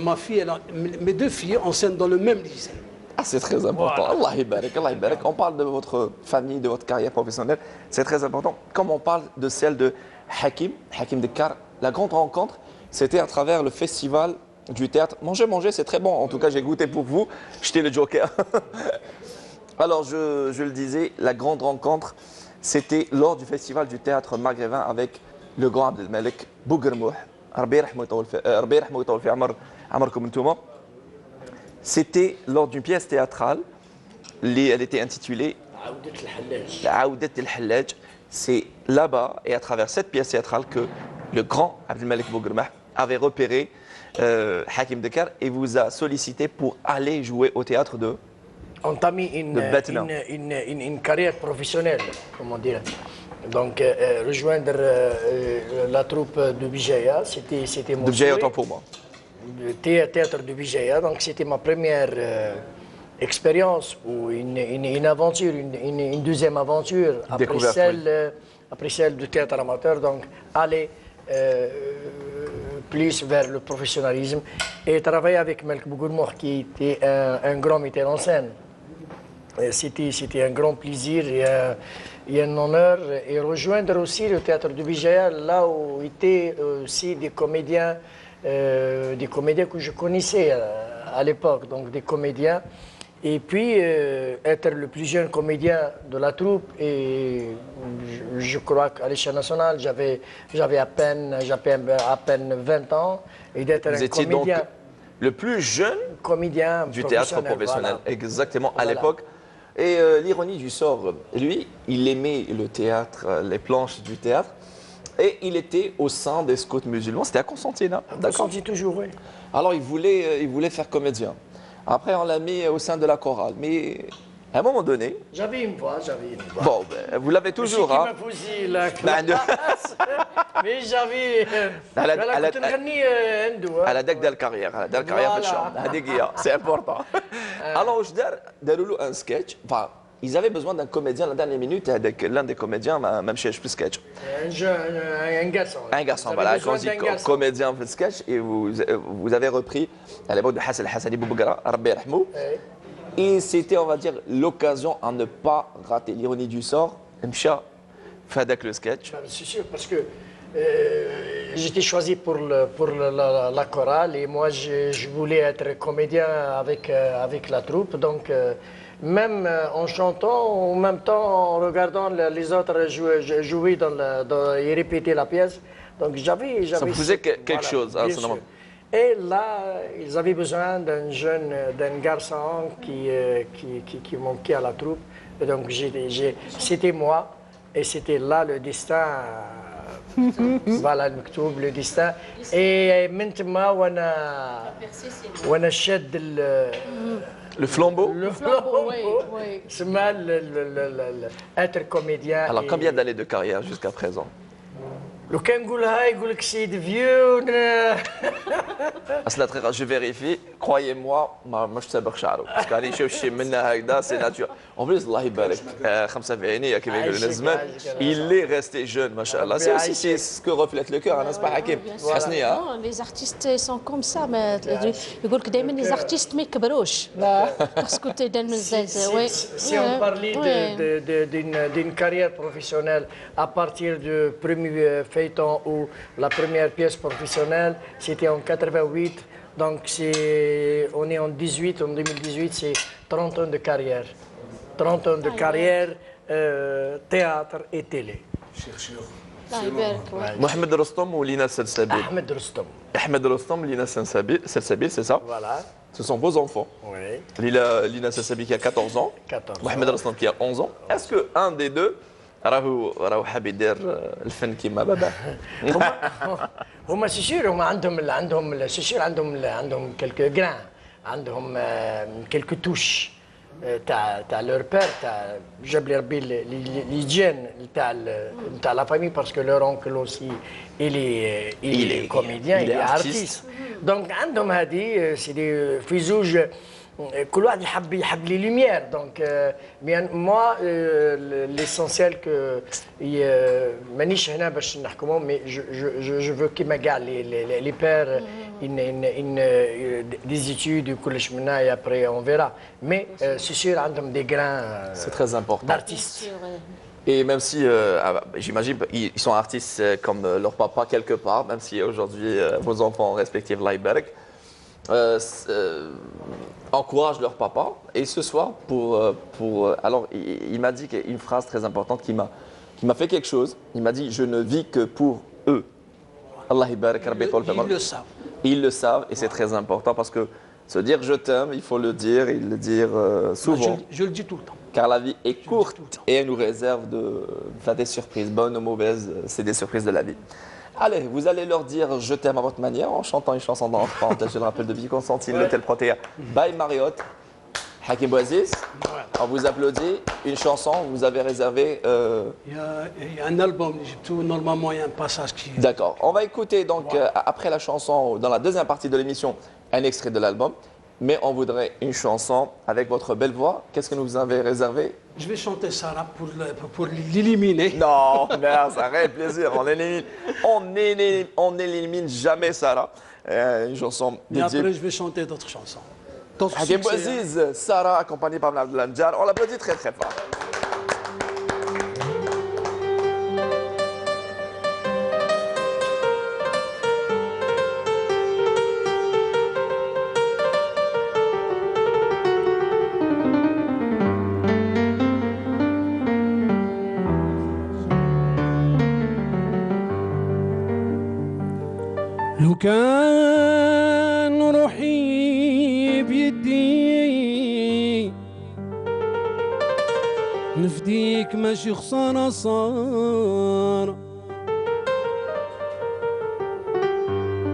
mes deux filles enseignent dans le même lycée. Ah, c'est très important. Voilà. Allah Ibarak, Allah Ibarak. On parle de votre famille, de votre carrière professionnelle, c'est très important. Comme on parle de celle de Hakim Dekar, la grande rencontre, c'était à travers le festival du théâtre. Manger, c'est très bon. En tout cas, j'ai goûté pour vous. J'étais le joker. Alors, je le disais, la grande rencontre, c'était lors du festival du théâtre maghrébin avec le grand Abdelmalek Bouguermouh. C'était lors d'une pièce théâtrale. Elle était intitulée Aoudet el-Hallaj. C'est là-bas et à travers cette pièce théâtrale que le grand Abdelmalek Bouguermouh avait repéré Hakim Dekar et vous a sollicité pour aller jouer au théâtre de entamer une carrière professionnelle, comment dire. Donc rejoindre la troupe de Bijaya, c'était mon Bijaya, autant pour moi. Le théâtre de Bijaya, donc c'était ma première expérience ou une aventure, une deuxième aventure après celle du théâtre amateur. Donc aller plus vers le professionnalisme et travailler avec Melk Bougourmour qui était un grand metteur en scène. C'était un grand plaisir et un honneur et rejoindre aussi le théâtre de Bijaya là où étaient aussi des comédiens que je connaissais à l'époque, donc des comédiens. Et puis être le plus jeune comédien de la troupe et je crois qu'à l'échelle nationale j'avais à peine 20 ans et d'être un comédien. Donc le plus jeune comédien du théâtre professionnel, voilà. Exactement, à l'époque. Et l'ironie du sort, lui, il aimait le théâtre, les planches du théâtre, et il était au sein des scouts musulmans. C'était à Constantine, hein, d'accord. Constantine toujours, oui. Alors il voulait faire comédien. Après, on l'a mis au sein de la chorale. Mais à un moment donné... J'avais une voix. Bon, ben, vous l'avez toujours, hein. Mais j'avais... À la deck de la carrière. C'est important. Alors, je dis un sketch. Enfin, ils avaient besoin d'un comédien la dernière minute, avec l'un des comédiens, même chez le sketch. Un garçon. Un garçon, voilà, quand je dis comédin le sketch, et vous avez repris à l'époque de Hassan Hassani Boubougara, Rabbi Rahmou. Et c'était, on va dire, l'occasion à ne pas rater l'ironie du sort. Mcha, Fadak le sketch. C'est sûr, parce que j'étais choisi pour la chorale et moi je voulais être comédien avec la troupe. Donc même en chantant, en même temps en regardant les autres jouer et répéter la pièce. Donc j'avais ça me faisait quelque chose. Hein, et là, ils avaient besoin d'un garçon qui manquait à la troupe. Et donc c'était moi et c'était là le destin. Voilà le destin. Et maintenant, on achète le flambeau. Le flambeau, oui. C'est mal être comédien. Alors, combien d'années de carrière jusqu'à présent? لو كان نقولها يقول لك سيد فيو اصلا je vérifie, croyez-moi ما تسابق شعره بس كان يشوف شيء منها هكذا سي ناتور اون بليس الله يبارك 45 كما يقولوا الزمان il est resté jeune ما شاء الله c'est aussi c'est ce que reflète le cœur n'est-ce pas حكيم حسنيه les artistes sont comme ça mais يقول لك دائما les artistes ما يكبروش باسكو تيدان مزاز وي si on parlait d'une carrière professionnelle à partir du premier feuilleton ou la première pièce professionnelle, c'était en 88. Donc on est en 2018, c'est 30 ans de carrière. 30 ans de carrière, théâtre et télé. Mohamed Rostom ou Lina Salsabil? Ahmed Rostom. Ahmed Rostom, Lina Salsabil, c'est ça? Voilà. Ce sont vos enfants. Oui. Lina Salsabil qui a 14 ans. 14 ans. Mohamed Rostom qui a 11 ans. Est-ce qu'un des deux راهو حاب يدير الفن كيما باباه؟ هما سي سور هما عندهم سي سور عندهم كلكو غران عندهم كلكو توش تاع لور بير تاع جاب لي ربي ليجين تاع لا فامي باسكو لور اونكل اوسي il est comédien il est artiste donc عندهم هذه سي في زوج كل واحد يحب لي لوميير دونك موا ليسونسيال كو مانيش هنا باش نحكمهم مي جو فو كيما كاع لي بير دي زيتود وكلش منها اي ابري اون فيرا مي سي سور عندهم دي غران سي تري امبورطون d'artistes. Et même si, j'imagine, ils sont artistes comme leur papa quelque part, même si aujourd'hui vos enfants respectifs Laiberg encouragent leur papa. Et ce soir, alors il m'a dit une phrase très importante qui m'a fait quelque chose. Il m'a dit, je ne vis que pour eux. Allah Ibarak, Ils le savent. Ils le savent et c'est très important parce que se dire je t'aime, il faut le dire et le dire souvent. Je le dis tout le temps. Car la vie est courte et elle nous réserve des surprises, bonnes ou mauvaises, c'est des surprises de la vie. Allez, vous allez leur dire je t'aime à votre manière en chantant une chanson d'enfant. Je le rappelle de Vie Constantine, l'hôtel Protéa, by Marriott. Hakim Bouaziz, on vous applaudit. Une chanson, vous avez réservé. Il y a un album, normalement il y a un passage qui. D'accord. On va écouter donc après la chanson, dans la deuxième partie de l'émission, un extrait de l'album. Mais on voudrait une chanson avec votre belle voix. Qu'est-ce que vous avez réservé? Je vais chanter Sarah pour l'éliminer. Non, merde, ça reste plaisir. On n'élimine jamais Sarah. Une chanson dédiée. Et après, je vais chanter d'autres chansons. Hakim Bouaziz, Sarah, accompagnée par Abdelamjad. On l'applaudit très très fort. لو كان روحي بيدي نفديك ماشي خسارة صار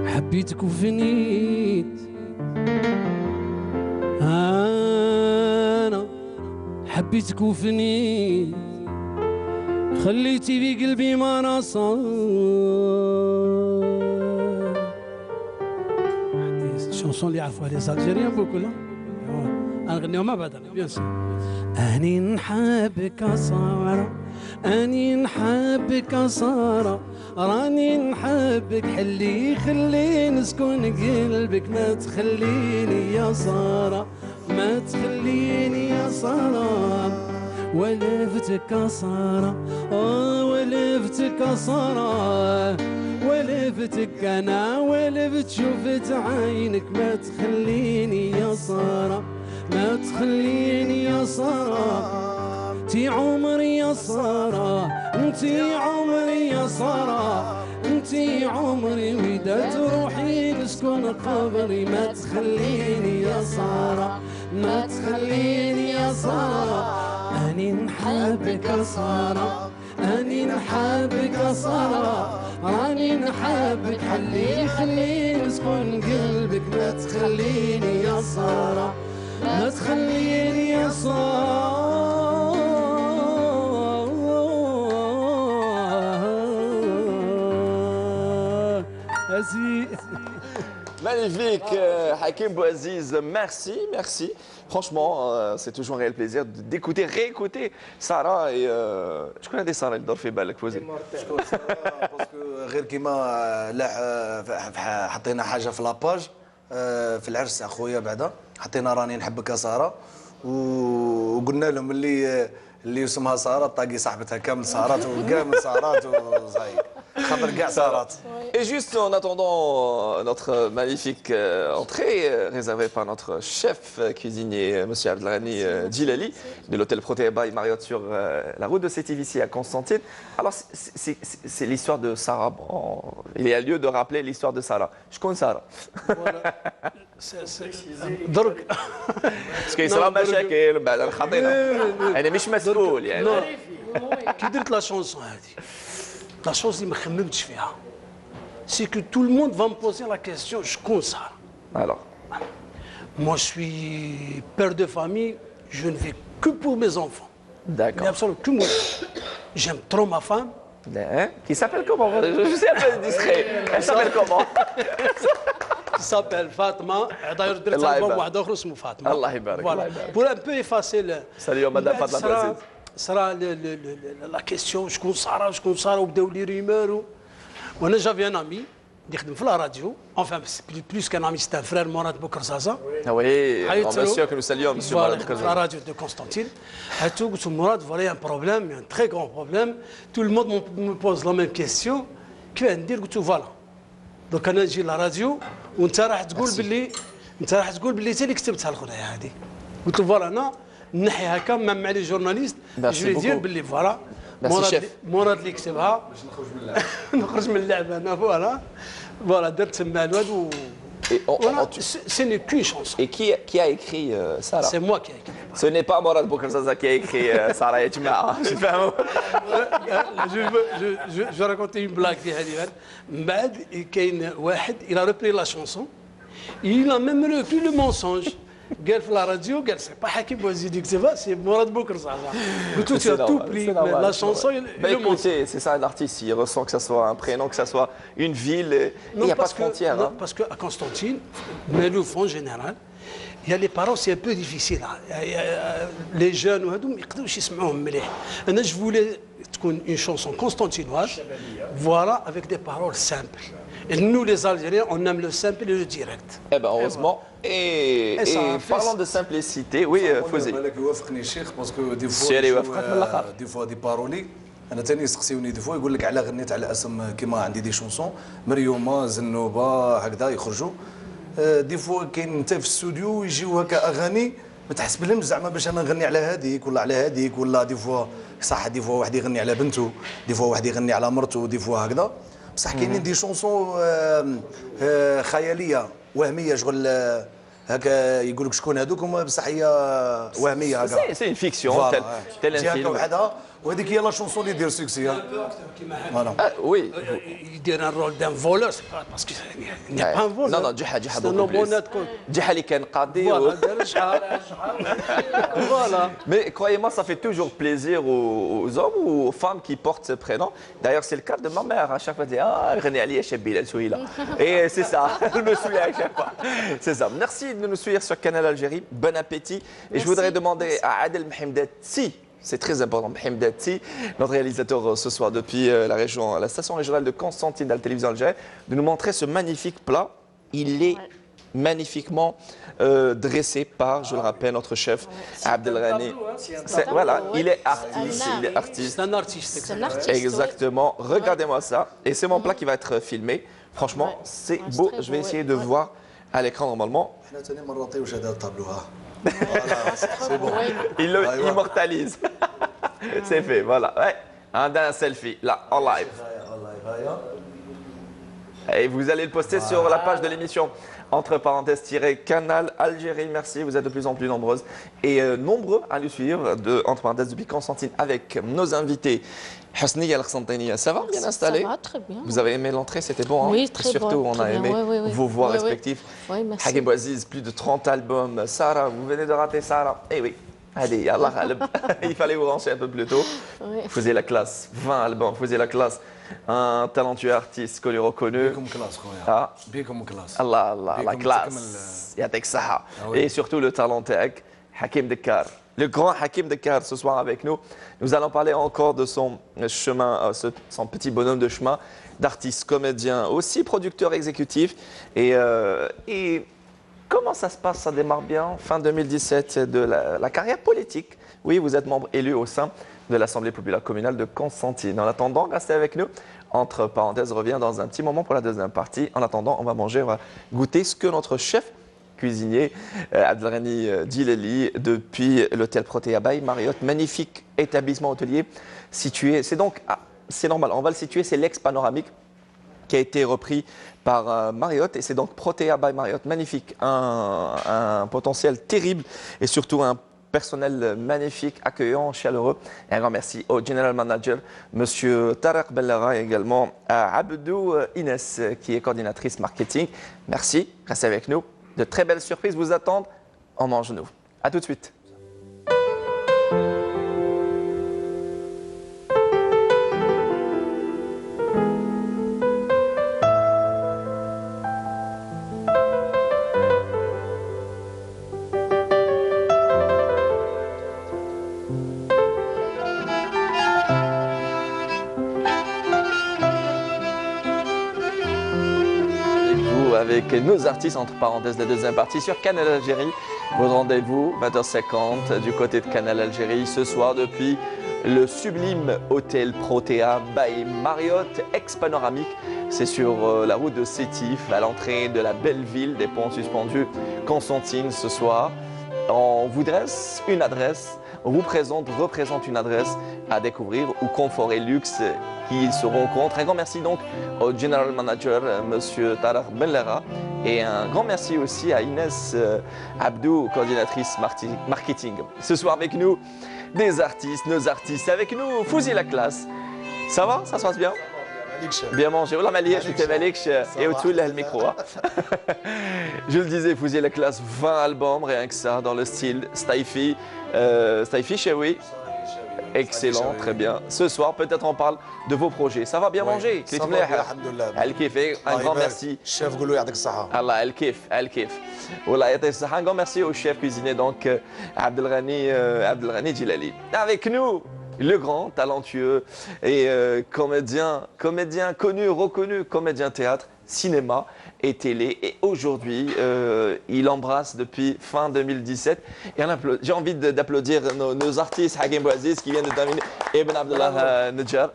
حبيتك وفنيت أنا حبيتك وفنيت خليتي بقلبي ما نصار chanson اللي يعرفوها les Algériens beaucoup là غنغنيو مع بعضنا بيان سور. اني نحبك سارة، اني نحبك سارة، راني نحبك حلي خلي نسكن قلبك، ما تخليني يا سارة، ما تخليني يا سارة. ولفتك سارة، ولفتك سارة، ولفتك انا ولفت شوفت عينك، ما تخليني يا سارة، ما تخليني يا سارة. انتي عمري يا سارة، انتي عمري يا سارة، انتي عمري وإذا تروحي نسكن قبري، ما تخليني يا سارة، ما تخليني يا سارة. أني نحبك سارة، أني نحبك سارة، راني نحبك حلي خلي نسكن قلبك، ما تخليني يا سارة، ما تخليني يا سارة. Magnifique, Hakim Bouaziz, merci, merci. Franchement, c'est toujours un réel plaisir d'écouter, réécouter Sarah. Et je connais des Sarah, il dort fait balle, posé. باسكو غير كيما حطينا حاجه في لاباج في العرس اخويا بعدا، حطينا راني نحبك يا ساره، وقلنا لهم اللي اسمها ساره طاقي صاحبتها كامل سارات وكامل سارات وزاي خاطر كاع سارات. Et juste en attendant notre magnifique entrée réservée par notre chef cuisinier, Monsieur Abdelghani Djilali, de l'hôtel Protea by Marriott sur la route de Sétivy à Constantine. Alors c'est l'histoire de Sarah. Bon, il y a lieu de rappeler l'histoire de Sarah. Je connais Sarah. درك Parce qu'il sera مشاكل بعد الخطينا. أنا مش مسؤول يعني. كي درت لا شونسون هذه، لا شونس اللي ما خممتش فيها، سي كو تو الموند فا مبوزي لا كيستيون شكون سارة. Alors. Moi je suis père de famille, je ne vis que pour mes enfants. D'accord. Mais absolument que moi. J'aime trop ma femme. Qui s'appelle comment? Je suis un peu discret. Elle s'appelle comment? Qui s'appelle Fatma. D'ailleurs, je dirais album واحد آخر اسمه Fatma. Allah يبارك. Voilà. Pour un peu effacer le. Salut Madame Fatma Bouaziz. sera la question شكون سارة وبداو لي ريمور. وانا جافي ان امي اللي يخدم في لا راديو، enfin plus qu'un ami, c'est un frère Morad Boukrzaza. Ah oui, grand monsieur que nous saluons, monsieur Morad Boukrzaza. La radio de Constantine. Et tout, Morad, voilà, il y a un problème, il y a un très grand problème. Tout le monde me pose la même question. كيف ندير؟ قلت له فوالا. دوك انا نجي لا راديو وانت راح تقول باللي انت انت اللي كتبتها الخدايا هذه. قلت له فوالا انا نحي هكا مع لي جورناليست جو دير باللي فوالا مراد اللي كتبها باش نخرج من اللعبه انا فوالا درت تما الواد و ce n'est qu'une chanson. Et qui a écrit Sarah? C'est moi qui ai écrit. Ce n'est pas Morad Boukrzaza qui a écrit Sarah et Jmaa. Je vais raconter une blague في هذه. من بعد كاين واحد il a repris la chanson. Il a même repris le mensonge. قال في لا راديو قال سي با حكيم بوزيد يكتبها سي مراد بوكرزازا. قلت له tu as tout pris la chanson et le mensonge. C'est ça l'artiste, il ressent que ça soit un prénom, que ça soit une ville, il n'y a pas de frontières. Non, parce qu'à Constantine, Melouf en général, il y a les parents, c'est un peu difficile. Les jeunes وهذوم ما يقدروش يسمعوهم مليح. انا je voulais تكون une chanson constantinoise, voilà, avec des paroles simples. Et nous les Algériens, on aime le simple et le direct. Eh ben heureusement. Et parlant de simplicité, oui, Fouzi. بالك يوافقني الشيخ باسكو دي فوا دي بارولي انا ثاني يسقسيوني دي فوا يقول لك على غنيت على اسم كيما عندي دي شونسون مريومه زنوبه هكذا يخرجوا دي فوا كاين انت في الاستوديو يجيو هكا اغاني ما تحس بلهم زعما باش انا نغني على هذيك ولا على هذيك ولا دي فوا صح دي فوا واحد يغني على بنته دي فوا واحد يغني على مرته دي فوا هكذا بصح كاينين دي شونسون خياليه وهميه شغل هكا يقول لك شكون هذوك هما بصح هي وهميه هكا سي فيكسيون تيل ان فيلم وهذيك هي لا شونسون اللي دير سوكسي. فوالا. Oui. يدير un rôle d'un voleur parce que il n'est pas un voleur. Non, non, Djiha C'est un beaucoup homme plus. honnête. Djiha اللي كان قاضي. Voilà. Mais croyez-moi, ça fait toujours plaisir aux hommes ou aux femmes qui portent ce prénom. D'ailleurs, c'est le cas de ma mère. À chaque fois, elle dit ah, René Ali Chebila, celui-là. Et c'est ça, elle me suit à chaque fois. C'est ça. Merci de nous suivre sur Canal Algérie. Bon appétit. Et je voudrais demander à Adel Mehmdet si. C'est très important, Mehmdet Si, notre réalisateur ce soir depuis la station régionale de Constantine à la télévision algérienne, de nous montrer ce magnifique plat. Il est magnifiquement dressé par, je le rappelle, notre chef Abdelghani. Voilà, il est artiste. Il est artiste. C'est un artiste. C'est un artiste. Exactement. Regardez-moi ça. Et c'est mon plat qui va être filmé. Franchement, c'est beau. Je vais essayer de voir à l'écran normalement. C'est bon. Il le immortalise. C'est fait, voilà. Ouais. Un selfie, là, en live. Et vous allez le poster sur la page de l'émission. Entre parenthèses, Canal Algérie. Merci, vous êtes de plus en plus nombreuses et nombreux à nous suivre entre parenthèses depuis Constantine avec nos invités. Hosni Al-Khsantini, ça va bien installé? Ça va, très bien. Vous avez aimé l'entrée, c'était bon, hein? Oui, très Surtout, bon. on a aimé vos voix respectives. Oui, merci. Hakim Bouaziz, plus de 30 albums. Sarah, vous venez de rater Sarah. Eh oui. Allez, Allah Khalib. Il fallait vous rancher un peu plus tôt. Oui. Vous faisiez la classe, 20 albums, vous faisiez la classe. Un talentueux artiste connu, reconnu. بكم كلاس خويا. Ah. بكم كلاس. Allah, Allah, la بكم classe. Yatek Saha. oui. Et surtout le talent tech, Hakim Dekar. Le grand Hakim Dekar ce soir avec nous. Nous allons parler encore de son chemin, son petit bonhomme de chemin d'artiste, comédien, aussi producteur exécutif. Et comment ça se passe? Ça démarre bien. Fin 2017 de la carrière politique. Oui, vous êtes membre élu au sein de l'Assemblée populaire communale de Constantine. En attendant, restez avec nous. Entre parenthèses, revient dans un petit moment pour la deuxième partie. En attendant, on va manger, on va goûter ce que notre chef cuisinier Abdelghani Djilali depuis l'hôtel Protea by Marriott, magnifique établissement hôtelier situé. C'est donc, c'est normal, on va le situer, c'est l'ex-panoramique qui a été repris par Marriott et c'est donc Protea by Marriott, magnifique, un potentiel terrible et surtout un personnel magnifique, accueillant, chaleureux. Et un grand merci au General Manager, Monsieur Tarek Bellara et également à Abdou Inès, qui est coordinatrice marketing. Merci, restez avec nous. De très belles surprises vous attendent. On mange nous. À tout de suite. Avec nos artistes, entre parenthèses, la deuxième partie sur Canal Algérie. Votre rendez-vous, 20h50, du côté de Canal Algérie, ce soir depuis le sublime hôtel Protea by Marriott, ex-panoramique. C'est sur la route de Sétif, à l'entrée de la belle ville des ponts suspendus, Constantine, ce soir. On vous dresse une adresse, on vous représente une adresse à découvrir où confort et luxe qui se rencontrent. Un grand merci donc au General Manager, Monsieur Tarek Bellara, et un grand merci aussi à Inès Abdou, coordinatrice marketing. Ce soir avec nous, des artistes, nos artistes. Avec nous, Fouzi la classe. Ça va? Ça se passe bien? Bien mangé. Voilà, Malièche, j'étais Malièche et au-dessus, là, le micro. Je le disais, Fouzi la classe, 20 albums, rien que ça, dans le style Staifi. Staifi, Chewi. Excellent, très bien. Ce soir, peut-être on parle de vos projets. Ça va bien manger? Ça va bien, alhamdoulilah. Al-Kif, un grand merci. Chef Goulou Yadek Saha. Allah, Al-Kif, Al-Kif. Voilà, un grand merci au chef cuisinier, donc Abdelghani Djilali. Avec nous, le grand, talentueux et comédien connu, reconnu, comédien théâtre, cinéma et télé. Et aujourd'hui, il embrasse depuis fin 2017. Et j'ai envie d'applaudir nos artistes, Hakim Bouaziz qui vient de terminer, Ibn Abdullah Nedjar.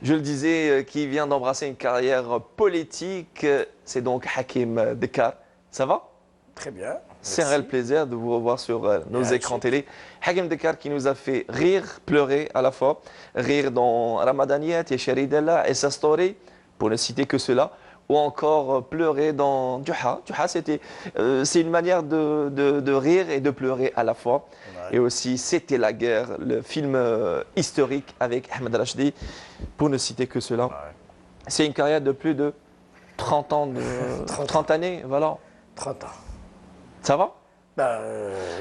Je le disais, qui vient d'embrasser une carrière politique. C'est donc Hakim Dekar. Ça va? Très bien. C'est un réel plaisir de vous revoir sur nos écrans télé. Hakim Dekar qui nous a fait rire, pleurer à la fois. Rire dans Ramadaniyat et Cheridella et sa story, pour ne citer que cela. ou encore pleurer dans Duha. Duha, c'est une manière de rire et de pleurer à la fois. Ouais. Et aussi, C'était la guerre, le film historique avec Ahmed Rachdi, pour ne citer que cela. Ouais. C'est une carrière de plus de 30 ans, 30 années, voilà. 30 ans. Ça va?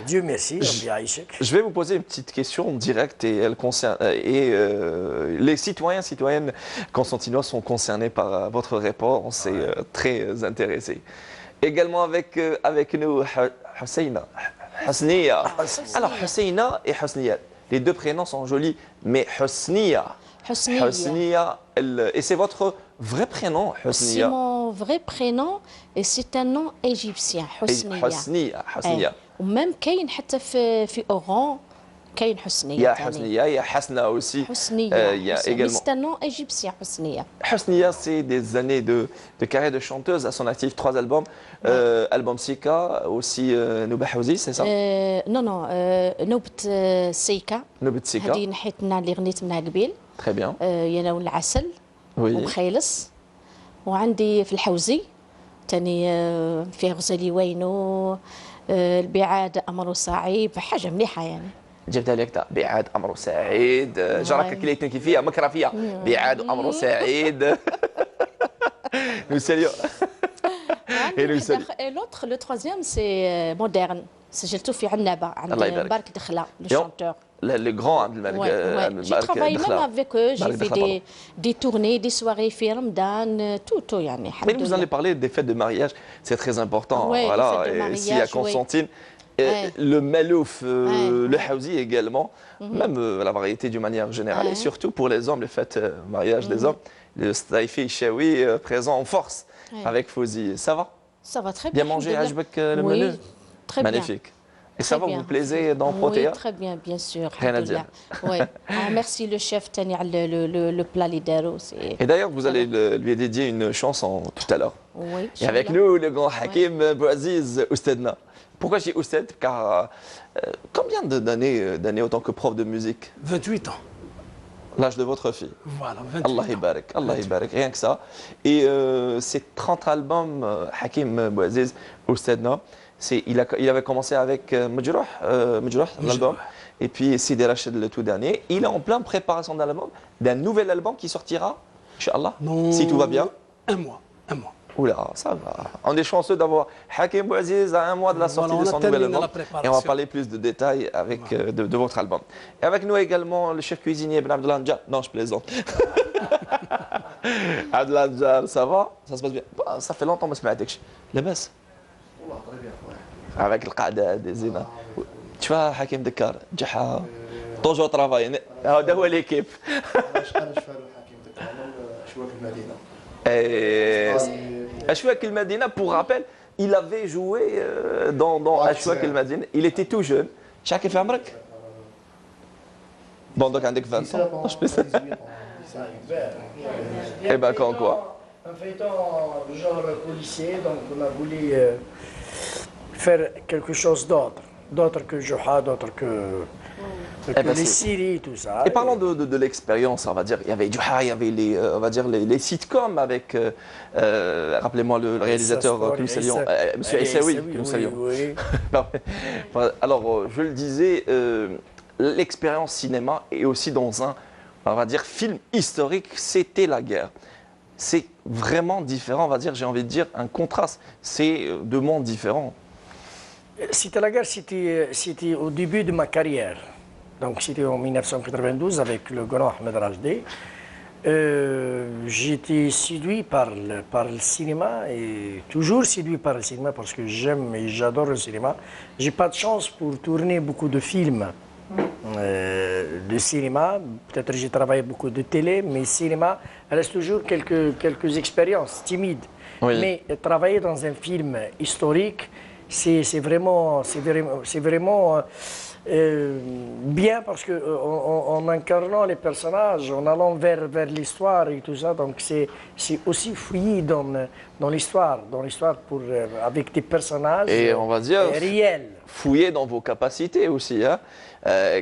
Dieu merci, je vais vous poser une petite question directe et elle concerne les citoyennes constantinois sont concernés par votre réponse et très intéressés. Également avec nous Husseina, Husnia. Alors Husseina et Husnia, les deux prénoms sont jolis, mais Husnia. Husnia, et c'est votre vrai prénom, Husnia? C'est mon vrai prénom et c'est un nom égyptien, Husnia. Husnia. ومام كاين حتى في Oran كاين حسنية. Il y a Husnia, il y a Hasna aussi. Husnia. Il y a également. C'est un nom égyptien, Husnia. Husnia, c'est des années de carrière de chanteuse à son actif, 3 albums. Album Sika, aussi Nouba Houzi, c'est ça? Non, نوبة سيكا. نوبة سيكا. هذه نحيتنا اللي غنيت منها قبيل. Très bien. يانا والعسل. Oui. ومخيلص. وعندي في الحوزي تاني فيه غزالي وينو البعاد أمره صعيب حاجة مليحة يعني. جبتها لك بعاد أمره سعيد جراك كليتني كيفية مكره فيها بعاد أمره سعيد. Nous saluons. Et l'autre, le troisième, c'est moderne. سجلته في عنابة عند مبارك دخلة le chanteur. Le grand Abdelmalek. J'ai travaillé même avec eux, j'ai fait des tournées, des soirées في رمضان, tout يعني. Mais vous allez parler des fêtes de mariage, c'est très important. Voilà, et ici à Constantine. Le malouf, le houzi également, même la variété d'une manière générale, et surtout pour les hommes, les fêtes mariage des hommes, le staïfi chaoui présent en force avec Fouzi. Ça va? Ça va très bien. Bien manger, Ajbek le menu? Très bien. Magnifique. Et ça va, vous plaisez dans Protéa? Oui, très bien, bien sûr. Rien à dire. Oui. Merci le chef, le plat lidero. Et d'ailleurs, vous allez lui dédier une chanson tout à l'heure. Oui. Et avec nous, le grand Hakim Bouaziz Oustedna. Pourquoi je dis Ousted? Car combien d'années en tant que prof de musique? 28 ans. L'âge de votre fille. Voilà, 28 Allah Ibarak, Allah Ibarak, rien que ça. Et ces 30 albums, Hakim Bouaziz Oustedna, il avait commencé avec Mujrouh, l'album, et puis Sidi Rachid le tout dernier. Il est en pleine préparation d'un nouvel album qui sortira, Inch'Allah, si tout va bien. Un mois. Oula, ça va. On est chanceux d'avoir Hakim Bouaziz à un mois de la sortie de son nouvel album. Et on va parler plus de détails avec, de votre album. Et avec nous également le chef cuisinier Ben Abdullah Ndjar. Non, je plaisante. Abdullah Ndjar, ça va? Ça se passe bien? Ça fait longtemps que je ne me suis pas dit. Avec le Qada des Zina. Tu vois, Hakim Dekar, Jaha, toujours travailler. C'est l'équipe. Ashwak el-Madina, pour rappel, il avait joué dans Ashwak el-Madina. Il était tout jeune. Chaque fait Amrak? Bon, donc, avec 20 ans. Eh bien, quand quoi? En fait, genre policier, donc on a voulu faire quelque chose d'autre que Juha, d'autre que les séries, tout ça. Et parlons de l'expérience, on va dire, il y avait Juha, il y avait les sitcoms avec, rappelez-moi le réalisateur que nous saluons, M. Aissaoui, que nous saluons. Alors, je le disais, l'expérience cinéma est aussi dans un, on va dire, film historique, C'était la guerre. C'est vraiment différent, on va dire, j'ai envie de dire, un contraste. C'est deux mondes différents. C'était la guerre, c'était au début de ma carrière. Donc c'était en 1992 avec le grand Ahmed Rachdi. J'étais séduit par le cinéma et toujours séduit par le cinéma parce que j'aime et j'adore le cinéma. J'ai pas de chance pour tourner beaucoup de films. De cinéma, peut-être j'ai travaillé beaucoup de télé, mais cinéma reste toujours quelques expériences timides. Oui. Mais travailler dans un film historique, c'est vraiment Bien parce que en incarnant les personnages, en allant vers l'histoire et tout ça, donc c'est aussi fouiller dans l'histoire pour avec des personnages Et on va dire réels. fouiller dans vos capacités aussi, hein.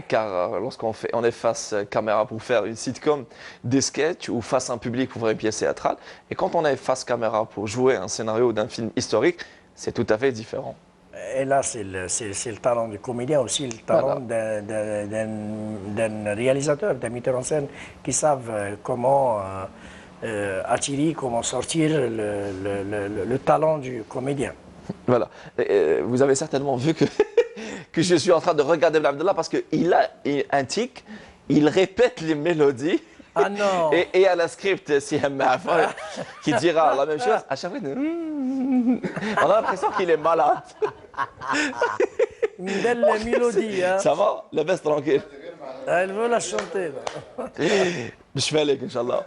Car lorsqu'on on est face caméra pour faire une sitcom, des sketchs ou face à un public pour faire une pièce théâtrale, et quand on est face caméra pour jouer un scénario d'un film historique, c'est tout à fait différent. Et là, c'est le talent du comédien aussi, le talent d'un réalisateur, d'un metteur en scène qui savent comment attirer, comment sortir le talent du comédien. Voilà. Vous avez certainement vu que, que je suis en train de regarder Abdallah parce qu'il a un tic, il répète les mélodies. Ah non. Et à la script, si qui dira la même chose, à chaque fois, on a l'impression qu'il est malade. Une belle mélodie. Hein. Ça va? La baisse tranquille. Elle veut la chanter. Je vais aller, Inch'Allah.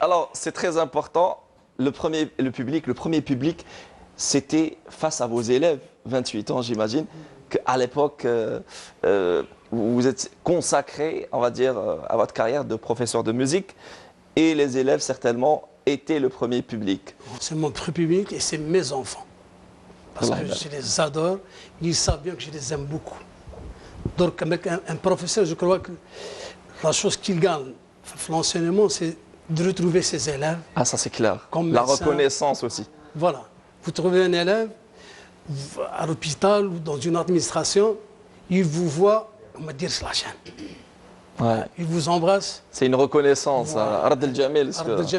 Alors, c'est très important. Le premier public, c'était face à vos élèves, 28 ans, j'imagine, qu'à l'époque, vous vous êtes consacré, on va dire, à votre carrière de professeur de musique, et les élèves, certainement, étaient le premier public. C'est mon premier public et c'est mes enfants. Parce que je les adore, ils savent bien que je les aime beaucoup. Donc, avec un professeur, je crois que la chose qu'il gagne, l'enseignement, c'est de retrouver ses élèves. Ah, ça c'est clair. Comme la médecin. Reconnaissance aussi. Voilà. Vous trouvez un élève à l'hôpital ou dans une administration, il vous voit, on va dire, c'est la chaîne. Ouais. Il vous embrasse. C'est une reconnaissance. Voilà. Ard el-Jamil,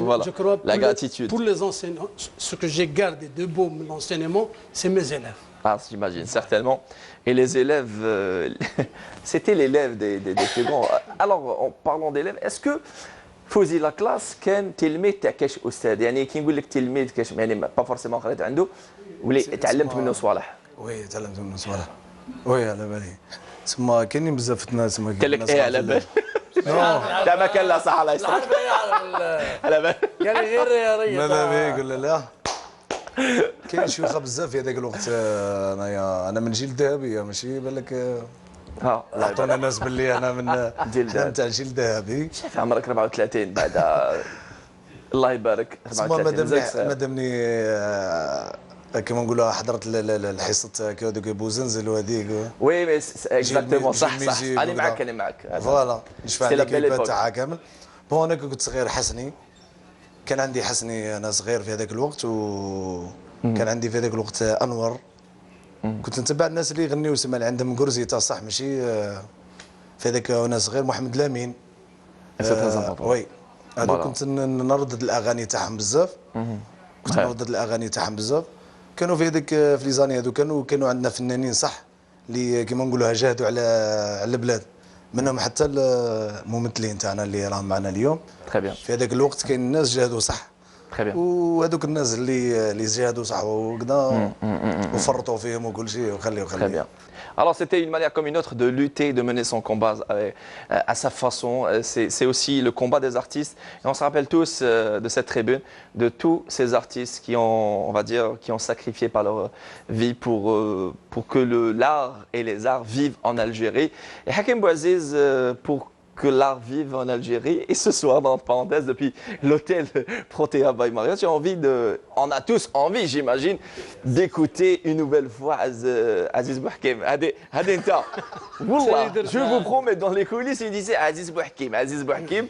voilà. Je crois la gratitude. Pour les enseignants, ce que j'ai gardé de beau l'enseignement, c'est mes élèves. Ah, j'imagine, certainement. Et les élèves, c'était l'élève des plus grands. Alors, en parlant d'élèves, est-ce que فوزي لا كلاس كان تلميذ تاع كاش استاذ يعني كي نقول لك تلميذ كاش يعني با فورسيمون قريت عنده ولي تعلمت منه صوالح وي تعلمت منه صوالح وي على بالي تسمى كاينين بزاف الناس تسمى قال لك ايه على بالي تاع ما كان لا صح على يسار على بالي قال لي غير رياضيه ماذا بيك ولا لا كاين شيوخ بزاف في هذاك الوقت انا من جيل ذهبي ماشي بالك عطونا الناس باللي انا من جيل تاع الجيل الذهبي شايف عمرك 34 بعد الله يبارك 34 مادامني كما نقولوا حضرت الحصه كادوك بوزنزل وهذيك وي مي اكزاكتومون صح انا معك فوالا نشفع ليكيب تاعها كامل بون انا كنت صغير حسني كان عندي حسني انا صغير في هذاك الوقت وكان عندي في هذاك الوقت انور كنت نتبع الناس اللي يغنيو سما اللي عندهم كرسي تاع صح ماشي في هذاك وانا صغير محمد لامين وي هذا كنت نردد الاغاني تاعهم بزاف كنت نردد الاغاني تاعهم بزاف كانوا في هذيك في لي زاني هذو كانوا عندنا فنانين صح اللي كيما نقولوها جاهدوا على البلاد منهم حتى الممثلين تاعنا اللي راهم معنا اليوم في هذاك الوقت كاين الناس جاهدوا صح وهذوك الناس اللي جاهدوا صح وكذا وفرطوا فيهم وكل شيء وخليه Alors c'était une manière comme une autre de lutter, de mener son combat à sa façon. C'est aussi le combat des artistes. Et on se rappelle tous de cette tribune, de tous ces artistes qui ont, on va dire, qui ont sacrifié par leur vie pour que l'art et les arts vivent en Algérie. Et Hakim Bouaziz, pour que l'art vive en Algérie. Et ce soir, dans parenthèse, depuis l'hôtel Protea by Marriott, on a tous envie, j'imagine, d'écouter une nouvelle fois Aziz Bouhakim. Je vous promets, dans les coulisses, il disait Aziz Bouhakim, Aziz Bouhakim.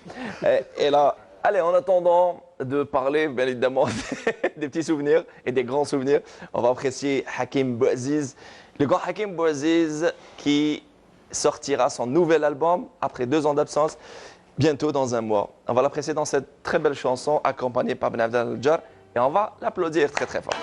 Et là, allez, en attendant de parler, bien évidemment, des petits souvenirs et des grands souvenirs, on va apprécier Hakim Bouaziz, le grand Hakim Bouaziz qui sortira son nouvel album après 2 ans d'absence, bientôt dans un mois. On va l'apprécier dans cette très belle chanson accompagnée par Ben Abdel Jar et on va l'applaudir très très fort.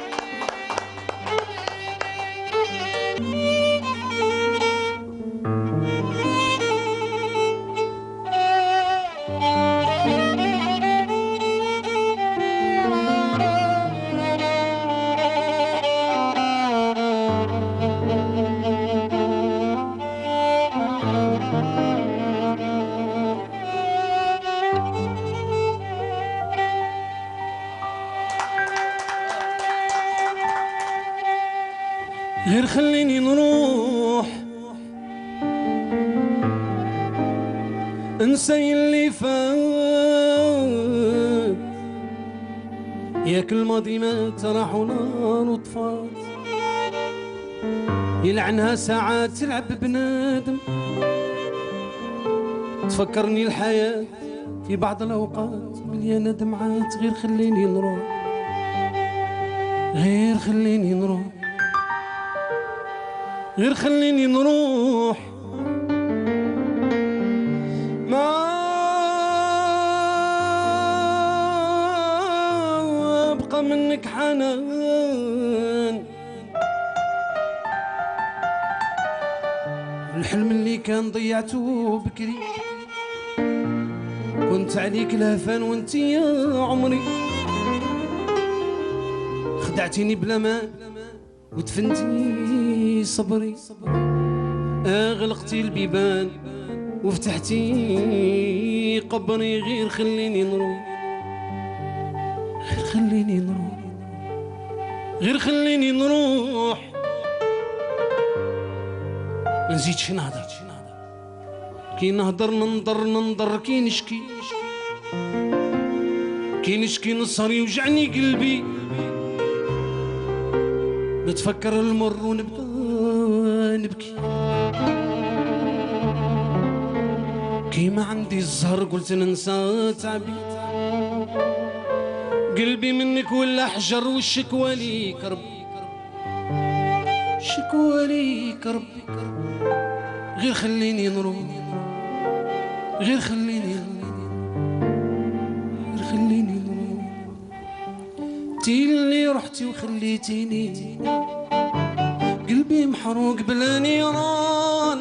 غير خليني نروح ننسى اللي فات، ياك الماضي مات راح ونار وطفات، يلعنها ساعات تلعب بنادم، تفكرني الحياة في بعض الأوقات مليانة دمعات. غير خليني نروح، غير خليني نروح، غير خليني نروح، ما أبقى منك حنان. الحلم اللي كان ضيعته بكري، كنت عليك لهفان وانت يا عمري، خدعتيني بلا ما ودفنتي صبري، أغلقتي البيبان وفتحتي قبري. غير خليني نروح، غير خليني نروح، غير خليني نروح، ما نزيدش نهضر، كي نهضر ننظر كي نشكي، كي نشكي نسهر يوجعني قلبي، نتفكر المر ونبقى نبكي. كيما عندي الزهر قلت ننسى تعبي، قلبي منك ولا حجر والشكوى ليك ربي، شكوى ليك ربي. غير خليني نروح، غير خليني نروح، غير خليني نروح. تي اللي رحتي وخليتيني قلبي محروق بلا نيران،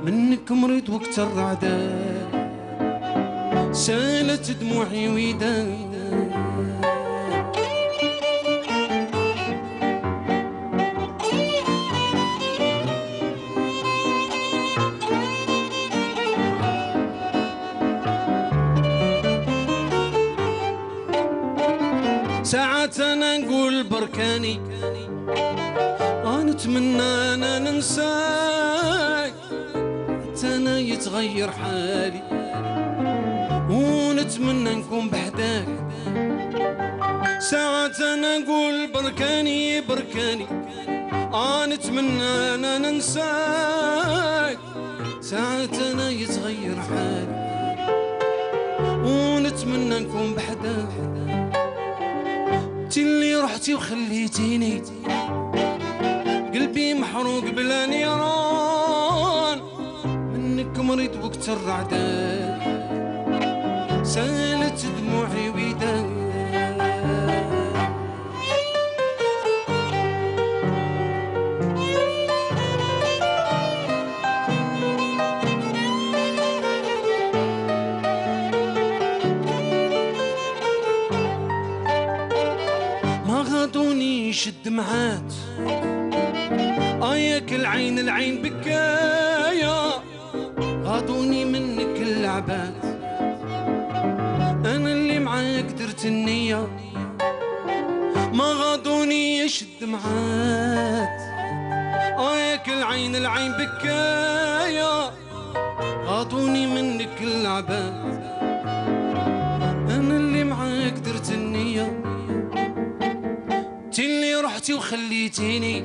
منك مريض وقت الرعدان سالت دموعي ويدان. ساعات انا نقول بركاني، نتمنى انا ننساك، حتى انا يتغير حالي ونتمنى نكون بحداك. ساعات انا نقول بركاني بركاني، نتمنى انا ننساك، ساعات انا يتغير حالي ونتمنى نكون بحداك. انتي اللي رحتي وخليتيني قلبي محروق بلا نيران، منك مريض وقت الرعدان سالت دموعي ويدان. ما غاضونيش الدمعات، ياك العين العين بكايا، غاضوني منك اللعبات، انا اللي معاك درت النية. ما غاضونيش الدمعات، ياك العين العين بكايا، غاضوني منك اللعبات، انا اللي معاك درت النية. انتي اللي رحتي وخليتيني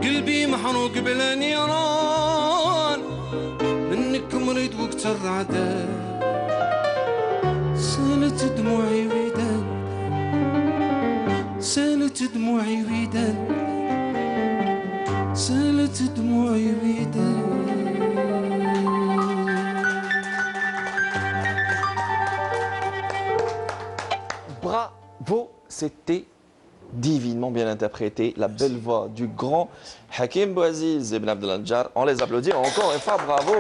قلبي محروق بلا نيران، منك مريض وقت الرعدان سالت دموعي ويدان، سالت دموعي ويدان، سالت دموعي ويدان. Bravo, c'était divinement bien interprété, la belle voix du grand Hakim Bouaziz Ibn Abdelnadjar. On les applaudit encore une fois, bravo.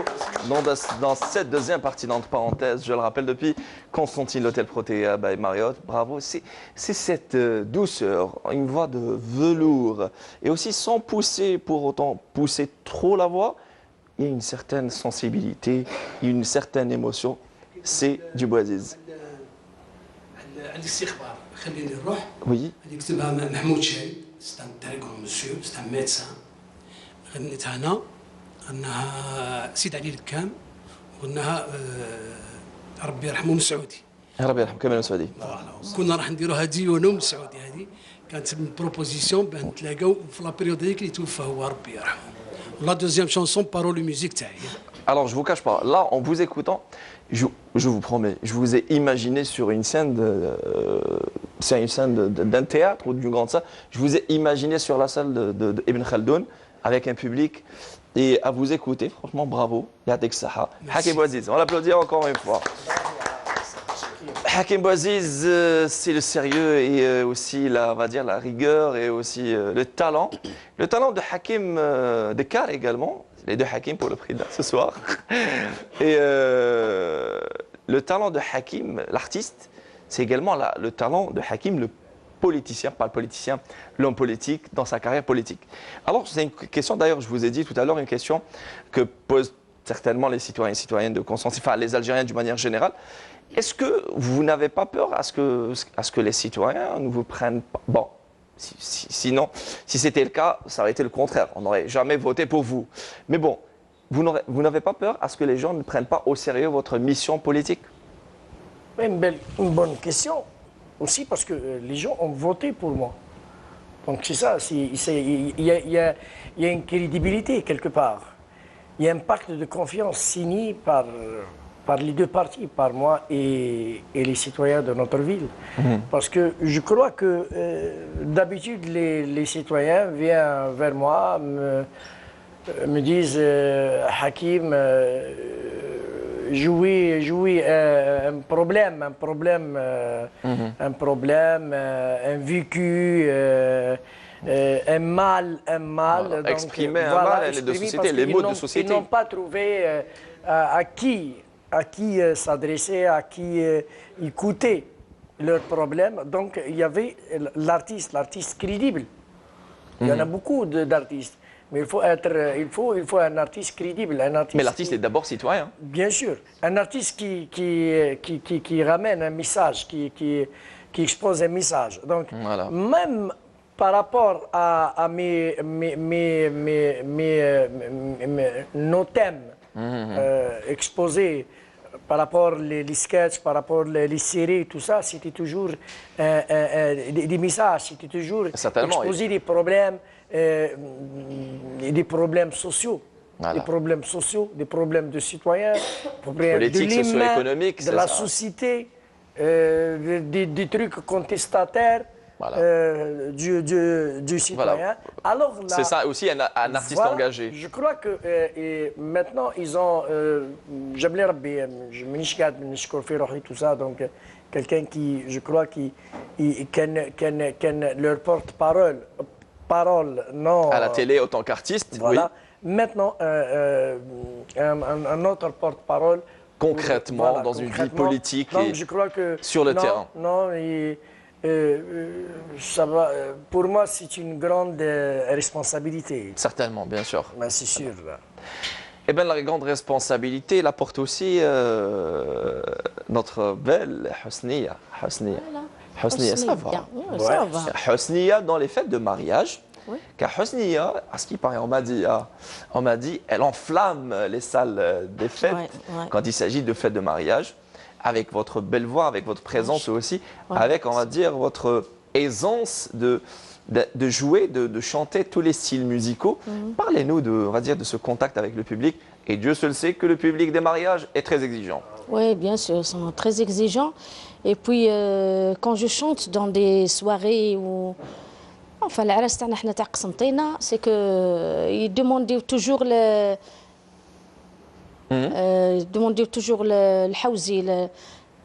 Dans cette deuxième partie, d'entre parenthèses, je le rappelle, depuis Constantine, l'hôtel Protea by Marriott, bravo. C'est cette douceur, une voix de velours, et aussi sans pousser pour autant pousser trop la voix, il y a une certaine sensibilité, une certaine émotion. C'est du Bouaziz. خليني نروح. Oui. هذه كتبها محمود شاهد، c'est un très grand monsieur, c'est un médecin. غنيتها انا، غناها سيد علي الكام قلناها ربي يرحمه من سعودي. ربي يرحم كمال المسعودي. كنا راح نديروا هذه ونوم السعودي هذه كانت من بروبوزيسيون باه نتلاقاو في لا بيريود هذيك اللي توفى هو ربي يرحمه. لا دوزيام شانسون بارول ميوزيك تاعي. Alors, je vous cache pas, là, en vous écoutant, je vous promets, je vous ai imaginé sur une scène d'un théâtre ou d'une grande salle, je vous ai imaginé sur la salle de Ibn Khaldoun avec un public et à vous écouter, franchement, bravo, Yatek Saha. Hakim Bouaziz, on l'applaudit encore une fois. Hakim Bouaziz, c'est le sérieux et aussi on va dire, la rigueur et aussi le talent. Le talent de Hakim Dekar également. Les deux Hakim pour le prix de ce soir. Et le talent de Hakim, l'artiste, c'est également le talent de Hakim, le politicien, pas le politicien, l'homme politique dans sa carrière politique. Alors, c'est une question, d'ailleurs, je vous ai dit tout à l'heure, une question que posent certainement les citoyens et citoyennes de consensus, enfin les Algériens d'une manière générale. Est-ce que vous n'avez pas peur à ce que les citoyens ne vous prennent pas... Bon, sinon, si c'était le cas, ça aurait été le contraire. On n'aurait jamais voté pour vous. Mais bon, vous n'avez pas peur à ce que les gens ne prennent pas au sérieux votre mission politique? Une bonne question aussi parce que les gens ont voté pour moi. Donc c'est ça, il y a une crédibilité quelque part. Il y a un pacte de confiance signé par les deux parties, par moi et les citoyens de notre ville. Parce que je crois que d'habitude, les citoyens viennent vers moi, me disent Hakim, jouer un problème, un vécu, un mal. Voilà, donc, exprimer un mal, de société, les mots de société. Ils n'ont pas trouvé à qui s'adresser, à qui écouter leurs problèmes. Donc il y avait l'artiste crédible. Il y en a beaucoup d'artistes. Mais il faut un artiste crédible. Mais l'artiste est d'abord citoyen. Bien sûr. Un artiste qui ramène un message, qui expose un message. Donc, voilà. Même par rapport à nos thèmes exposés, par rapport les sketchs, par rapport les séries, tout ça, c'était toujours des messages, c'était toujours exposer des problèmes. Des problèmes sociaux, voilà. Des problèmes de citoyens, des problèmes politiques, socio-économiques, de la société, des trucs contestataires voilà. Du citoyen. Voilà. C'est ça aussi un artiste voilà, engagé. Je crois que maintenant ils ont, j'aime Rabbi, je me tout ça, donc quelqu'un qui, je crois, qui leur porte-parole. Non. À la télé, autant qu'artiste. Voilà. Oui. Maintenant, un autre porte-parole. Concrètement, voilà, dans une vie politique donc, et je crois que sur le terrain. Non, ça va, pour moi, c'est une grande responsabilité. Certainement, bien sûr. Ben, c'est sûr. Eh bien, la grande responsabilité la porte aussi notre belle Hosnia. Voilà. Hosnia, ça va. Ouais, ça va. Hosnia dans les fêtes de mariage. Oui. Car Hosnia, à ce qui paraît, on m'a dit, elle enflamme les salles des fêtes quand il s'agit de fêtes de mariage, avec votre belle voix, avec votre présence aussi, avec, on va dire, votre aisance de jouer, de chanter tous les styles musicaux. Parlez-nous on va dire, de ce contact avec le public. Et Dieu seul sait que le public des mariages est très exigeant. Oui, bien sûr, ils sont très exigeants. Et puis, quand je chante dans des soirées où... Enfin, العرس تاعنا حنا تاع قسنطينة, c'est que ils demandaient toujours الحوزي,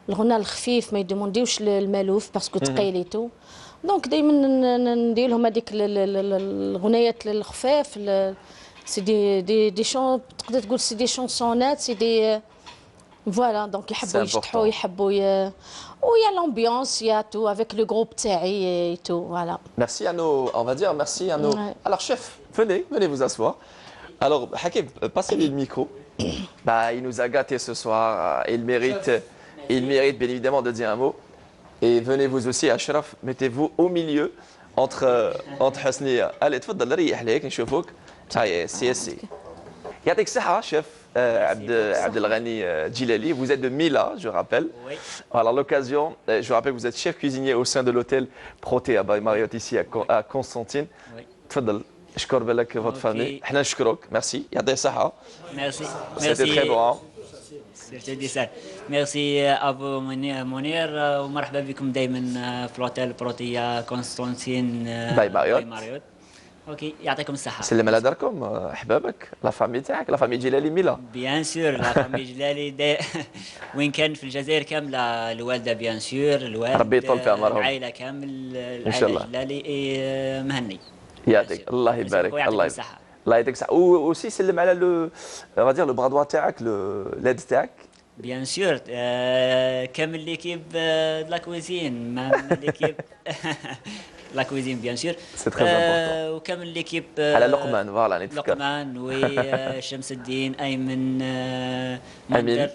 الغناء الخفيف, ما يدمونديوش المالوف باسكو ثقيل et tout. دونك دائما ندير لهم هذيك الغنايات الخفاف, سي دي شون, تقدر تقول سي دي شونسونات, سي دي فوالا. دونك يحبوا يشطحوا, يحبوا où il y a l'ambiance, il y a tout, avec le groupe Thierry et tout, voilà. Merci à nos, on va dire, merci à nos... Ouais. Alors chef, venez vous asseoir. Alors Hakim, passez-lui le micro. Bah, il nous a gâtés ce soir, il mérite bien évidemment de dire un mot. Et venez vous aussi, Ashraf, mettez-vous au milieu entre Hosnia. Allez, تفضل ريح ليك نشوفوك. هاي سي يعطيك الصحة شيف. Abdelghani Djilali. Vous êtes de Mila, je rappelle. Oui. Alors, à l'occasion, je rappelle que vous êtes chef cuisinier au sein de l'hôtel Protea by Marriott ici à Constantine. Oui. تفضل. شكر بالك votre famille. احنا نشكرك. Merci. يعطيك الصحة. Merci. C'était très bon. Hein? ميرسي ابو منير ومرحبا بكم دائما في الاوتيل بروتيا كونستانتين باي ماريوت. اوكي يعطيكم الصحه. سلم على داركم احبابك لا فامي تاعك لا فامي جلالي ميلا. بيان سور لا فامي جلالي وين كان في الجزائر كامله الوالده بيان سور الوالد ربي يطول في عمرهم العائله كامل ان شاء الله جلالي مهني. يعطيك الله يبارك الله يبارك الله يعطيك الصحة. وسي سلم على لو غادير لو برادوا تاعك لاد تاعك. بيان سور كامل ليكيب لا كوزين ليكيب لا كوزين بيان سور سي تري امبورطون وكامل ليكيب على لقمان فوالا نتفكر لقمان وشمس الدين ايمن امين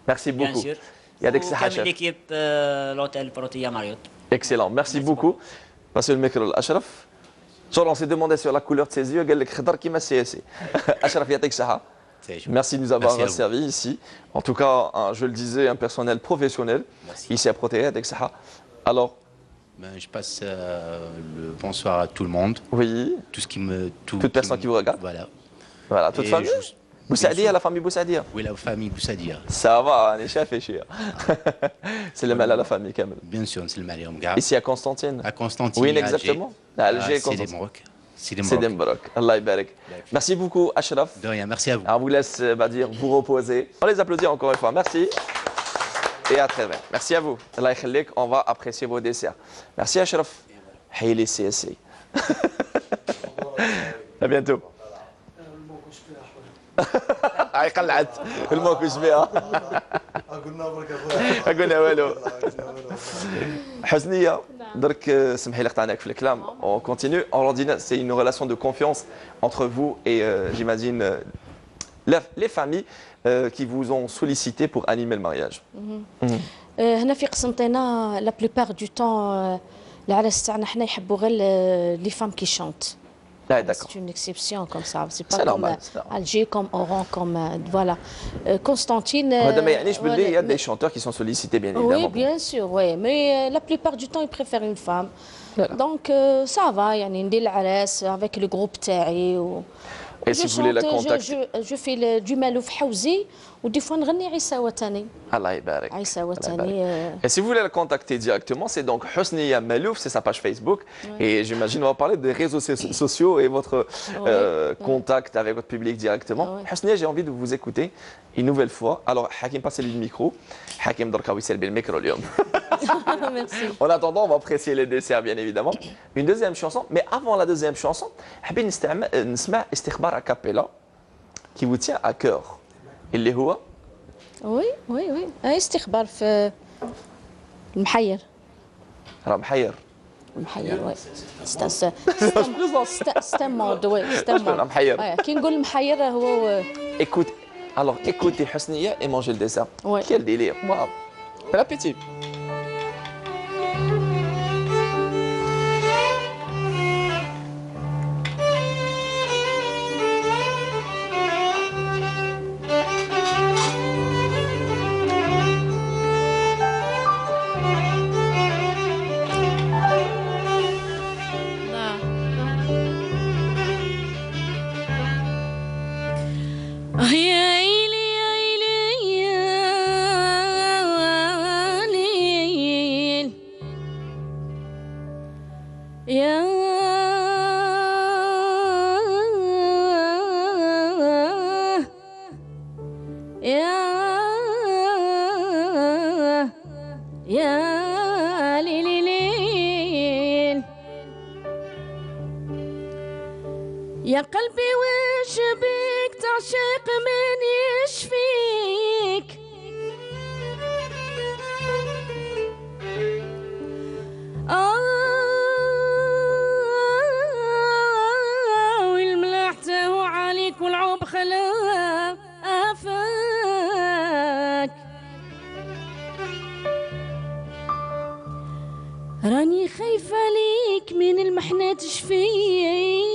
ميرسي بوكو يعطيك الصحة كامل ليكيب لوتيل بروتيا ماريوت اكسيلون ميرسي بوكو باسو الميكرو لاشرف. Genre, on s'est demandé sur la couleur de ses yeux, قال لك خضر كيما CSC. Ashraf يعطيك الصحة. Merci de nous avoir servi ici. En tout cas, je le disais, un personnel professionnel ici à Protea يعطيك الصحة. Alors, je passe le bonsoir à tout le monde. Oui. Tout ce qui me toute personne qui vous regarde. Voilà. Voilà, toute famille. Boussadia, la famille Boussadia. Oui, la famille Boussadia. Ça va, on est chef et chien. C'est le mal à la famille quand même. Bien sûr, c'est le mal Ici à Constantine. À Constantine. Oui, exactement. À Alger, c'est des Maroc. C'est des Maroc. Allah yabarak. Merci beaucoup, Ashraf. De rien, merci à vous. On vous laisse vous reposer. On les applaudit encore une fois. Merci. Et à très vite. Merci à vous. Allah yakhlik, on va apprécier vos desserts. Merci, Ashraf. Hayli CSC. À bientôt. هاي قلعت الموكش بها قلنا والو حسنية درك سمحي لي قطعناك في الكلام on continue on dit c'est une relation de confiance entre vous et j'imagine les familles qui vous ont sollicité pour animer le mariage. هنا في قسنطينة la plupart du temps العرس تاعنا حنا يحبوا غير les femmes qui chantent. C'est une exception comme ça. C'est pas comme Alger, comme Oran, comme voilà. Constantine. Il y a des chanteurs qui sont sollicités, bien évidemment. Oui, bien sûr, oui. Mais la plupart du temps, ils préfèrent une femme. Donc ça va. Il y a une délarès avec le groupe Taï. Et si vous voulez la contacter, je fais du Malouf Haouzi ou des fois Nghani Aïssa Watani. Allah yabarak. Aïssa Watani. Et si vous voulez la contacter directement, c'est donc Husniya Malouf, c'est sa page Facebook. Et j'imagine on va parler des réseaux sociaux et votre contact avec votre public directement. Husniya, j'ai envie de vous écouter une nouvelle fois. Alors Hakim, passez-lui le micro. Hakim Dorkawi c'est le micro اليوم. Merci. En attendant, on va apprécier les desserts bien évidemment. Une deuxième chanson, mais avant la deuxième chanson, حابين نسمع استخبار a cappella qui vous tient à cœur. اللي هو Oui, oui, oui. استخبار في المحير. راه محير. المحير وي. C'est un monde, oui. C'est un monde. محير. كي نقول المحير هو. Écoute, alors écoutez Husniya et mangez le dessert. Quel délire. Waouh. Bon appétit. يا قلبي وش بيك تعشق من يشفيك والملاح تاهو عليك والعوب خلاك آفاك راني خايفة ليك من المحنة تشفيك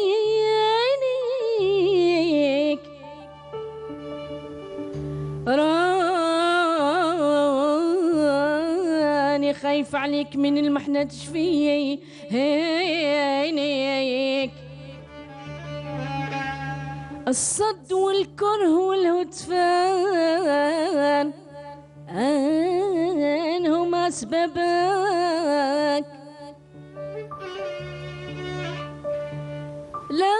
خايف عليك من المحنة تشفي هينيك الصد والكره والهتفان هما سببك لا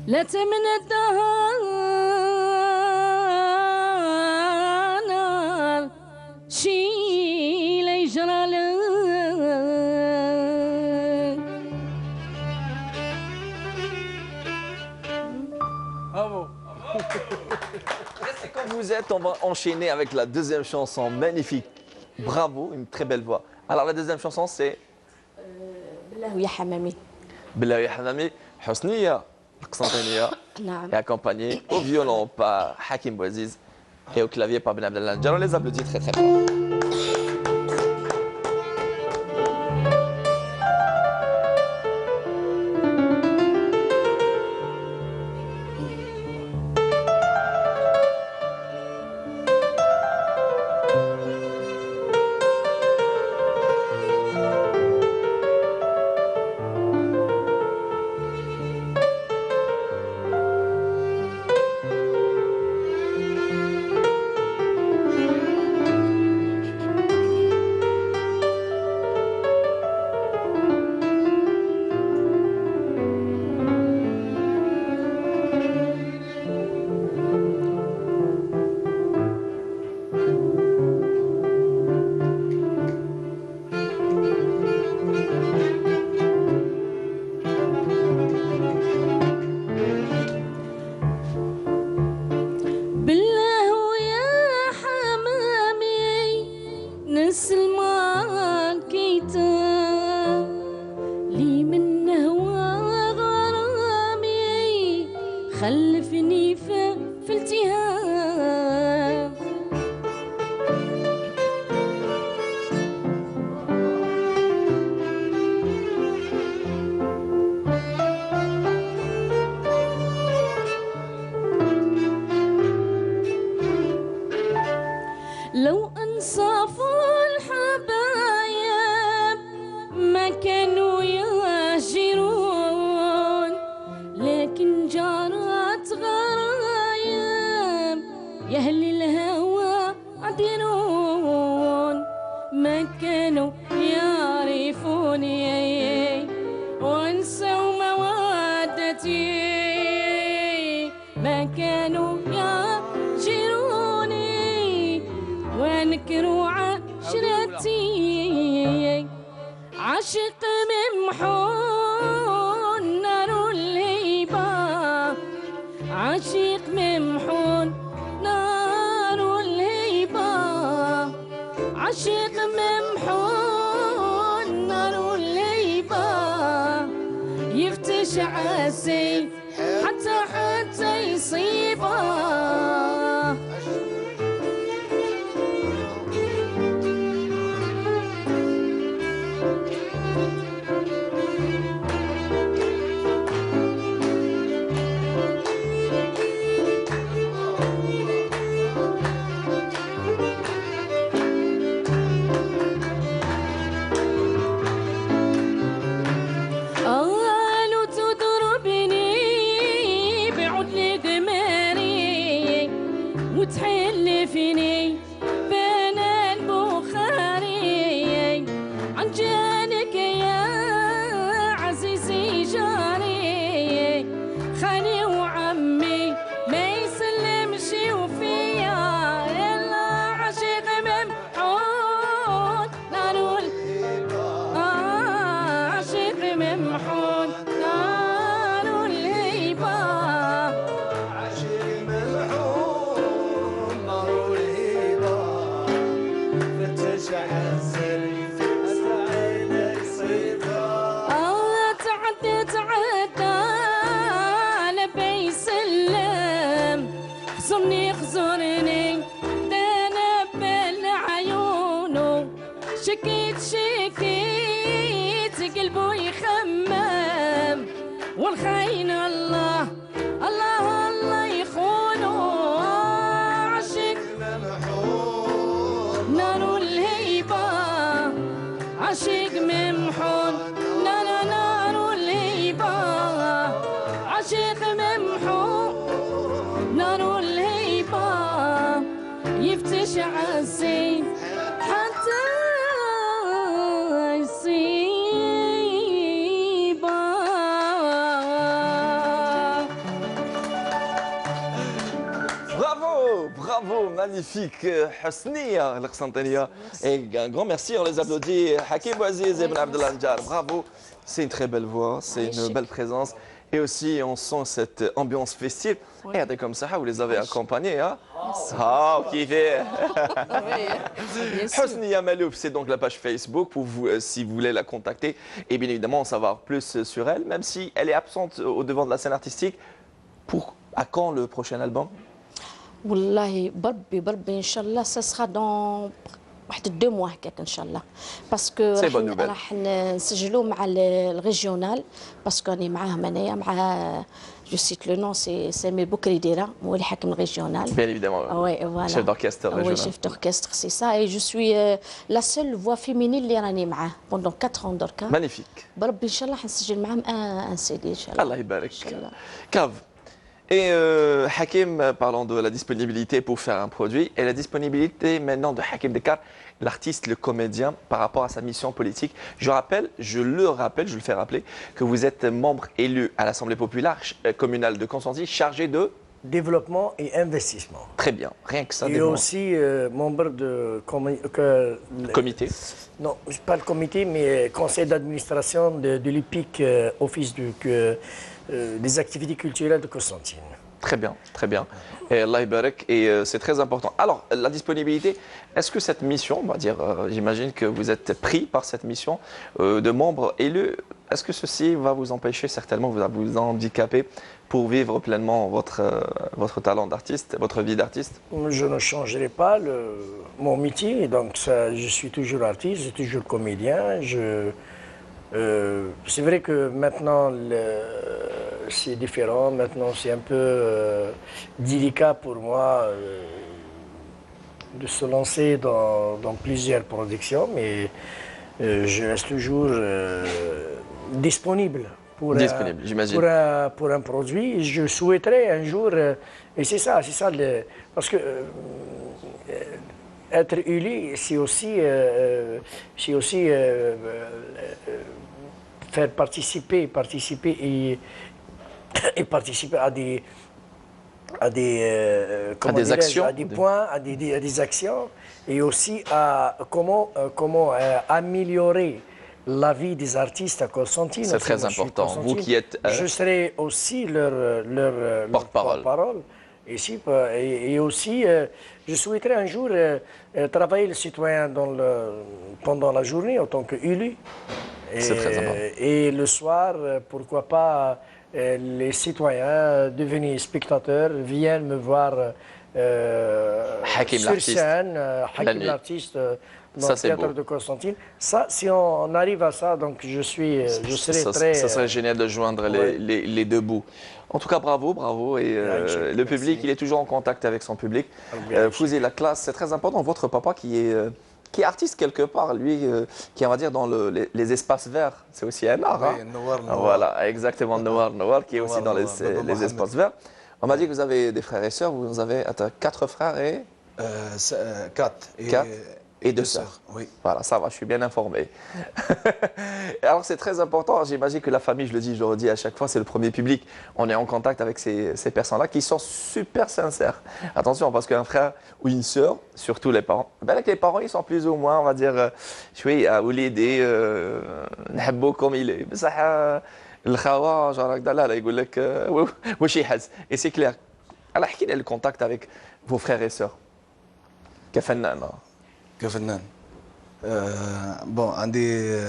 لا تمن الدهر شي لا يجرى لك Bravo. Restez comme vous êtes, on va enchaîner avec la deuxième chanson magnifique. Bravo, une très belle voix. Alors la deuxième chanson c'est بالله ويا حمامي. Billah ya Hamami, Hosniya, Qsantiniya, نعم. et accompagné au violon par Hakim Bouaziz et au clavier par Ben Abdallah Nadjar. On les applaudit très très fort. خلفني في التهاب لو انصاف الحبايب ما كانوا يهجرون لكن جارت غرايب يا اهل الهوى عدلون ما كانوا يعرفوني وانسوا موادتي ما كانوا يهجروني وانكروا عشرتي عاشق ممحون نار الهيبة عاشق ممحون نار الهيبة عاشق ممحون نار الهيبة يفتش عالسيف حتى يصيبه وتحلفني بين البخاري عن جانك يا عزيزي جاري خالي وعمي ما يسلمش وفيا الا عاشق ممحون نار عاشق ممحون نار الهيبة خزرني دانا بالعيونه شكيت قلبه يخمم والخاين شعسي حتى يصيبه. Bravo, bravo, magnifique, Hosnia, l'Aqsantania. Et un grand merci, on les applaudit. Hakim Bouaziz et Ibn Abdallah Njar, bravo. C'est une très belle voix, c'est une belle présence. Et aussi, on sent cette ambiance festive. Oui. Regardez comme ça, vous les avez accompagnés. Hein? Ah, qui fait Hosnia Malouf, c'est donc la page Facebook pour vous, si vous voulez la contacter. Et bien évidemment, en savoir plus sur elle, même si elle est absente au devant de la scène artistique. À quand le prochain album? والله بربي ان شاء الله سا دون واحد 2 موا هكاك ان شاء الله باسكو راح نسجلوا مع الريجيونال باسكو راني معاهم انايا مع جو سيت لو نون سي سامي بوكري ديرا هو اللي حاكم الريجيونال. Bien évidemment. وي فوالا. Chef d'orchestre régional. Oui, chef d'orchestre, c'est ça. Et je suis la seule voix féminine اللي راني معاه pendant 4 ans دركا. Magnifique. بربي ان شاء الله حنسجل معاهم ان سي دي ان شاء الله. الله يبارك. Cav. Et Hakim, parlant de la disponibilité pour faire un produit et la disponibilité maintenant de Hakim Dekar, l'artiste, le comédien, par rapport à sa mission politique. Je le fais rappeler, que vous êtes membre élu à l'Assemblée populaire communale de Constantine, chargé de développement et investissement. Très bien, rien que ça. Et aussi membre de comité. Non, pas le comité, mais conseil d'administration de l'UPIC, office des activités culturelles de Constantine. Très bien, très bien. Et Allah Ibarak, et c'est très important. Alors, la disponibilité, est-ce que cette mission, on va dire, j'imagine que vous êtes pris par cette mission de membre élu, est-ce que ceci va vous empêcher certainement, vous handicaper pour vivre pleinement votre talent d'artiste, votre vie d'artiste? Je ne changerai pas mon métier, donc ça, je suis toujours artiste, je suis toujours comédien. C'est vrai que maintenant c'est différent, maintenant c'est un peu délicat pour moi de se lancer dans plusieurs productions, mais je reste toujours disponible pour un produit. Je souhaiterais un jour, et c'est ça, parce que être élu, c'est aussi faire participer à des actions, à des points, à des actions, et aussi à comment améliorer la vie des artistes à Constantine. C'est très important. Vous qui êtes... Je serai aussi leur porte-parole. Et aussi, je souhaiterais un jour travailler le citoyen pendant la journée en tant qu'élu. C'est très important. Et le soir, pourquoi pas, les citoyens devenir spectateurs, viennent me voir sur scène, Hakim l'artiste, dans le théâtre de Constantine. Ça, si on arrive à ça, donc je serai très... Ça serait génial de joindre les deux bouts. En tout cas, bravo. Et le public, il est toujours en contact avec son public. Fouzi la classe, c'est très important. Votre papa qui est artiste quelque part, lui, qui est, on va dire, dans les espaces verts, c'est aussi un art. Oui, Noir. Voilà, exactement, Noir, qui est aussi dans les espaces verts. On m'a dit que vous avez des frères et sœurs, vous avez 4 frères et... 4. Et 2 sœurs. Oui. Voilà, ça va, je suis bien informé. Alors c'est très important, j'imagine que la famille, je le redis à chaque fois, c'est le premier public. On est en contact avec ces personnes-là qui sont super sincères. Attention, parce qu'un frère ou une sœur, surtout les parents, les parents, ils sont plus ou moins, on va dire, comme il est. الخوا جارك لا يقول لك واش يحس et c'est clair. Alors احكي لي le contact avec vos frères et sœurs كفنان. بون عندي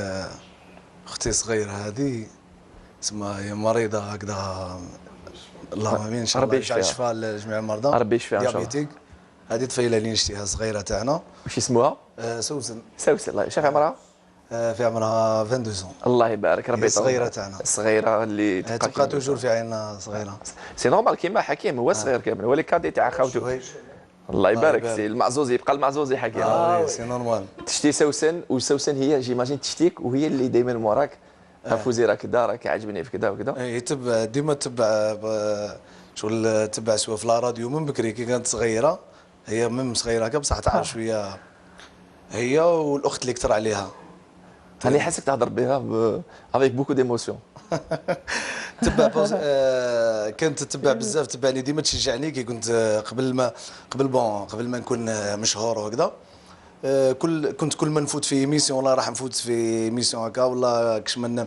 اختي صغيره هذه اسمها هي مريضه هكذا اللهم امين ان شاء الله يجعل شفاء لجميع المرضى ربي يشفيها ان شاء الله. هذه طفيله اللي نشتيها صغيره تاعنا. واش اسمها؟ سوسن. الله شاف عمرها؟ في عمرها 22 الله يبارك ربي يطول. صغيره تاعنا. الصغيره اللي تبقى توجور في عيننا صغيره. سي نورمال كيما حكيم هو صغير كامل هو اللي كادي تاع خاوته. الله يبارك سي المعزوز يبقى المعزوز حكيم. سي نورمال. تشتي سوسن وسوسن هي جيماجين تشتيك وهي اللي دائما موراك. فوزي راك راك عاجبني في كذا وكذا. اي ديما تبع شغل تبع سوا في لا راديو من بكري كي كانت صغيره هي ميم صغيره هكا بصح تعرف شويه هي والاخت اللي كثر عليها. انا حاسك تهضر بها افيك بوكو ديموسيون. تبع كانت تتبع بزاف، تبعني ديما تشجعني كي كنت قبل ما نكون مشهور وهكذا. كل ما نفوت في ميسيون ولا راح نفوت في ميسيون هكا ولا كش من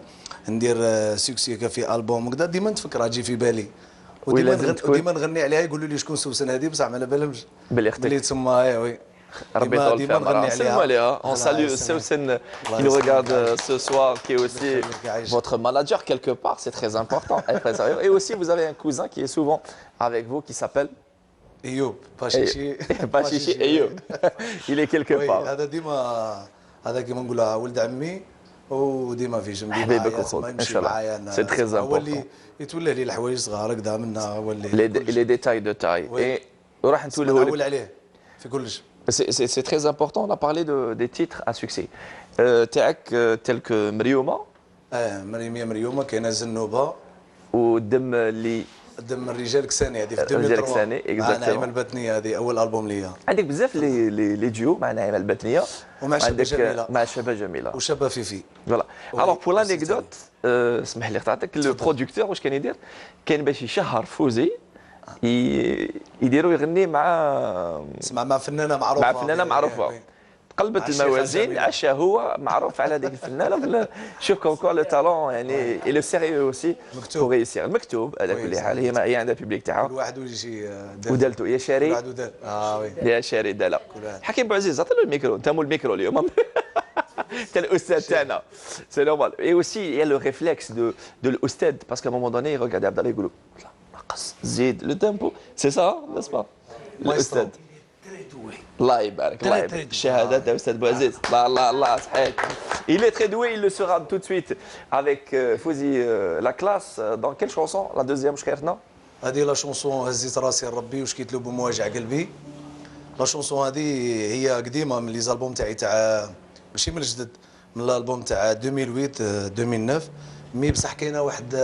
ندير سوكسي هكا في البوم وكذا، ديما نتفكرها تجي في بالي وديما نغني عليها. يقولوا لي شكون سوسن هذه بصح ما على بالهمش باللي اختك اللي تسمى وي. ربي يطول في عمرها. سلموا عليها. On salue Sousen qui nous regarde ce soir, qui est aussi votre manager quelque part, c'est très important. Et aussi vous avez un cousin qui est souvent avec vous qui s'appelle ايوب باشيشي. باشيشي ايوب. Il est quelque part. هذا ديما هذا كيما نقولها ولد عمي وديما في جنبي حبيبك وخوك ان شاء الله. سي تري امبورطون. هو اللي يتولى لي الحوايج صغار هكذا منها، هو اللي لي ديتاي دو تاي. وراح نتولهوا نعول عليه في كلش. C'est très important, on a parlé des titres à succès. تاعك tels que مريومه. مريومه كاينه زنوبه والدم اللي دم الرجال كساني هذه في 2003. الرجال كساني مع نعيمه الباتنيه، هذه اول البوم ليا. عندك بزاف لي ديو مع نعيمه الباتنيه ومع شابه جميله. مع شابه جميله وشابه فيفي. فوالا. الوغ بور لانيكدوت اسمح لي قطعتك. لو برودكتور واش كان يدير؟ كان باش يشهر فوزي يديروا يغني مع فنانه معروفه. مع فنانه معروفه. قلبت الموازين، عشا هو معروف على هذيك الفنانه. شوف كونكور لو تالون يعني اي لو سيريو اوسي بور ريسير. مكتوب على كل حال. هي عندها بيبليك تاعها. كل واحد ويجي ودالته يا شاري. كل واحد ودال. وي يا شاري دالا. حكيم بوعزيز عطينا الميكرو. انت مول الميكرو اليوم. انت الاستاذ تاعنا. سي نورمال. اي اوسي يا لو ريفلكس دو الاستاذ باسكو ا مومون دوني يغادي عبد الله يقولوا نقص زيد لو تيمبو. سي سا نيس با الاستاذ. الله يبارك الله يبارك. الشهادة تاع أستاذ بوعزيز. الله صحيح. Il est très doué, il le sera tout de suite avec Fouzi la classe. Dans quelle chanson? La deuxième واش خيرتنا؟ هذه لا شونسون هزيت راسي لربي وشكيت له بمواجع قلبي. لا شونسون هذه هي قديمه من لي زالبوم تاعي تاع ماشي من الجدد، من الالبوم تاع 2008 2009. مي بصح كاينه واحد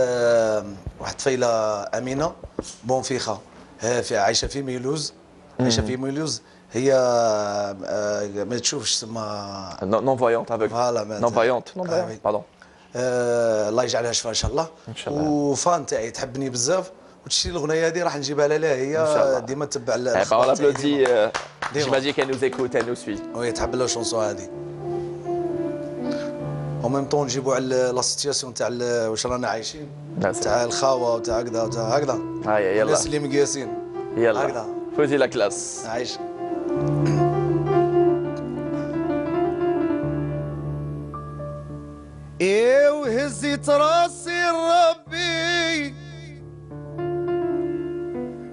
طفيله امينه بونفيخه عايشه في ميلوز. هي ما تشوفش تسمى نون فايونت افيك. نون فايونت باردون. الله يجعلها شفاء ان شاء الله. وفان تاعي تحبني بزاف وتشتي الاغنيه هذه راح نجيبها لها. هي ديما تتبع الاخبار. ابلودي جيماجين كان نوز ايكوت ان نوز في. وي تحب لها الشونسون هذه. او ميم طون نجيبوا على لا سيتياسيون تاع واش رانا عايشين، تاع الخاوه وتاع هكذا وتاع هكذا. هيا يلا الناس اللي مقياسين. يلا هكذا فوزي لا كلاس. عايش. وهزيت راسي لربي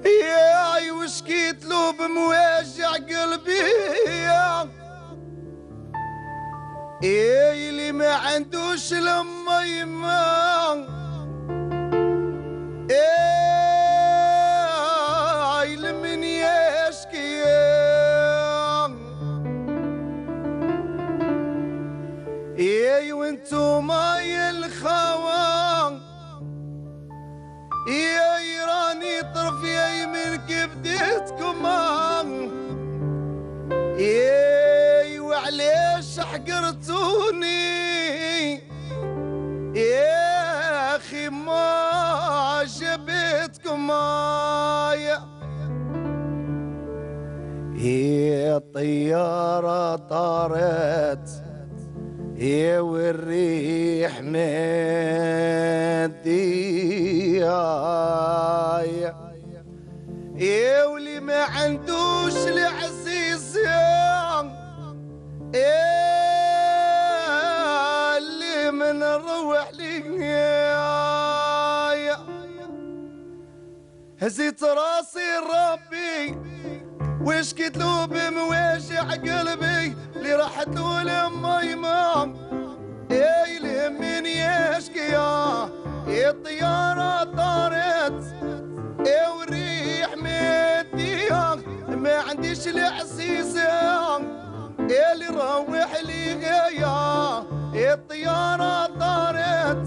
يا وشكيت له بمواجع قلبي اللي ما عندوش لما يما لمن يشكي وانتو ماي الخوان راني طرف من كبدتكم وعليش حقرتوني يا اخي ما جبتكم الطيارة طارت والريح مادية واللي ما عندوش العزيز اللي من نروح لي هزيت راسي ربي وشكيت له بمواجع قلبي اللي راحت له لما يمام اللي من يشكي الطيارة طارت والريح مدية ما عنديش العزيزة اللي روح لي غاية الطيارة طارت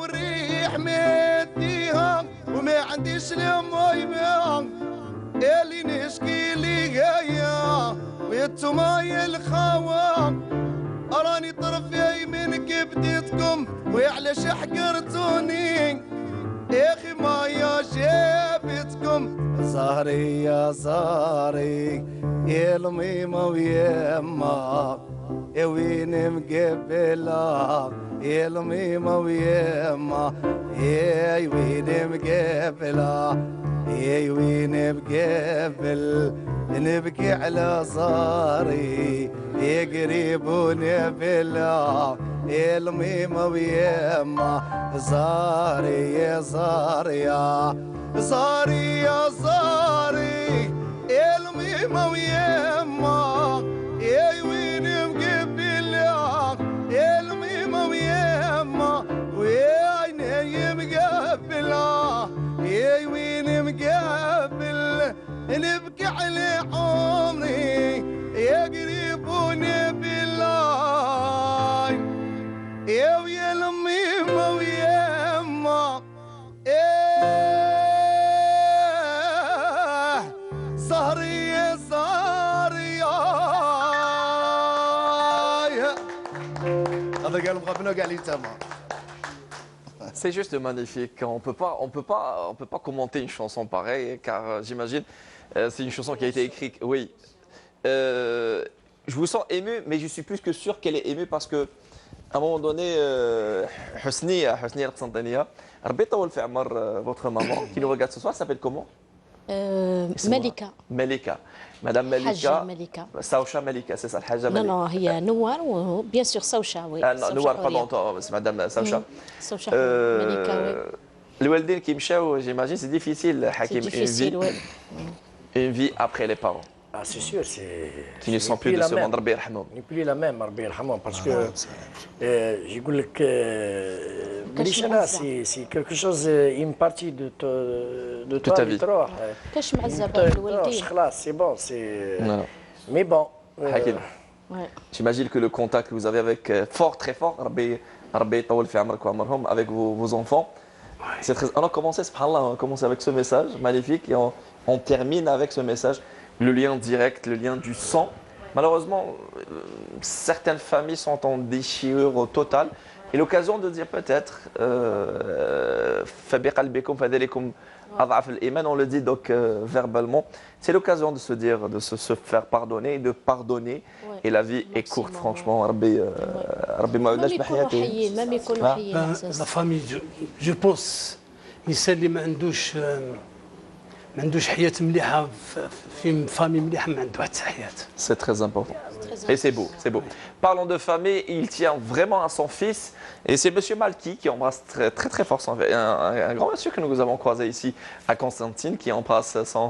والريح مدية وما عنديش الماء اللي نشكي لي انتما يا الخوام اراني طرفي من كبديتكم ويعلاش حقرتوني يا اخي ما يا شافتكم زهري يا زهري يا الميمة ويما يا وين مقبلة يا الميمة ويما يا وين مقبلة يا وين مقبل نبكي على زهري يا قريب ونبلة يا الميمة ويما زهري يا زهري يا زهري يا زهري يا الميمة ويما يا وين مقبلة يا الميمة ويما ويا عيني مقبلة يا وين مقبل نبكي على عمري يا قريب ونبلاي يا ويا الميمة ويما زهري يا زهري هذا قال مخافنا قاعد يتسمع. C'est juste magnifique. On peut pas commenter une chanson pareille, car j'imagine c'est une chanson qui a été écrite. Oui. Je vous sens ému, mais je suis plus que sûr qu'elle est émue parce que à un moment donné, Husni Al-Qsantaniya, Rabbi Tawal fi Amar, votre maman qui nous regarde ce soir, s'appelle comment? ملكة. Malika. Madame Malika. حاجة ملكة. Saoucha Malika, c'est ça, الحاجة Non, Malika. non, هي نوار وبيان سور سوشا وي. Ah, non, Nouar, pardon, c'est Madame Saoucha. سوشا ملكة وي. الوالدين qui مشاو, j'imagine, c'est difficile, C'est Hakim, difficile, oui. une vie après les parents. Ah, c'est sûr, c'est. Qui ne sont plus de ce monde, Rabbi yarhamhum. n'est plus la même, Rabbi yarhamhum, parce que j'قول لك ماليش انا c'est quelque chose une partie de ta toi vie. تروح كاش معزبة بالوالدين. خلاص c'est bon c'est Non. mais bon Hakim, Ouais. j'imagine que le contact que vous avez avec fort, très fort, Rabbi Tawal fi Amrak wa Amarhum, avec vos enfants, c'est très... On a commencé, subhanallah, on a commencé avec ce message magnifique et on termine avec ce message, le lien direct, le lien du sang. Malheureusement, certaines familles sont en déchirure totale. Et l'occasion de dire peut-être, on le dit donc verbalement, c'est l'occasion de se dire, de se faire pardonner, de pardonner. Ouais. Et la vie est courte, franchement. Rabbi ma même يكونوا حيين même يكونوا حيين لا أساساً. فامي جو بونس الانسان اللي ما عندوش حياه مليحه في فامي مليحه ما عنده حتى حياه. C'est très important. Et c'est beau, c'est beau. Parlons de famille, il tient vraiment à son fils. Et c'est Monsieur Malki qui embrasse très très, très fort son fils. Un grand monsieur que nous avons croisé ici à Constantine qui embrasse son...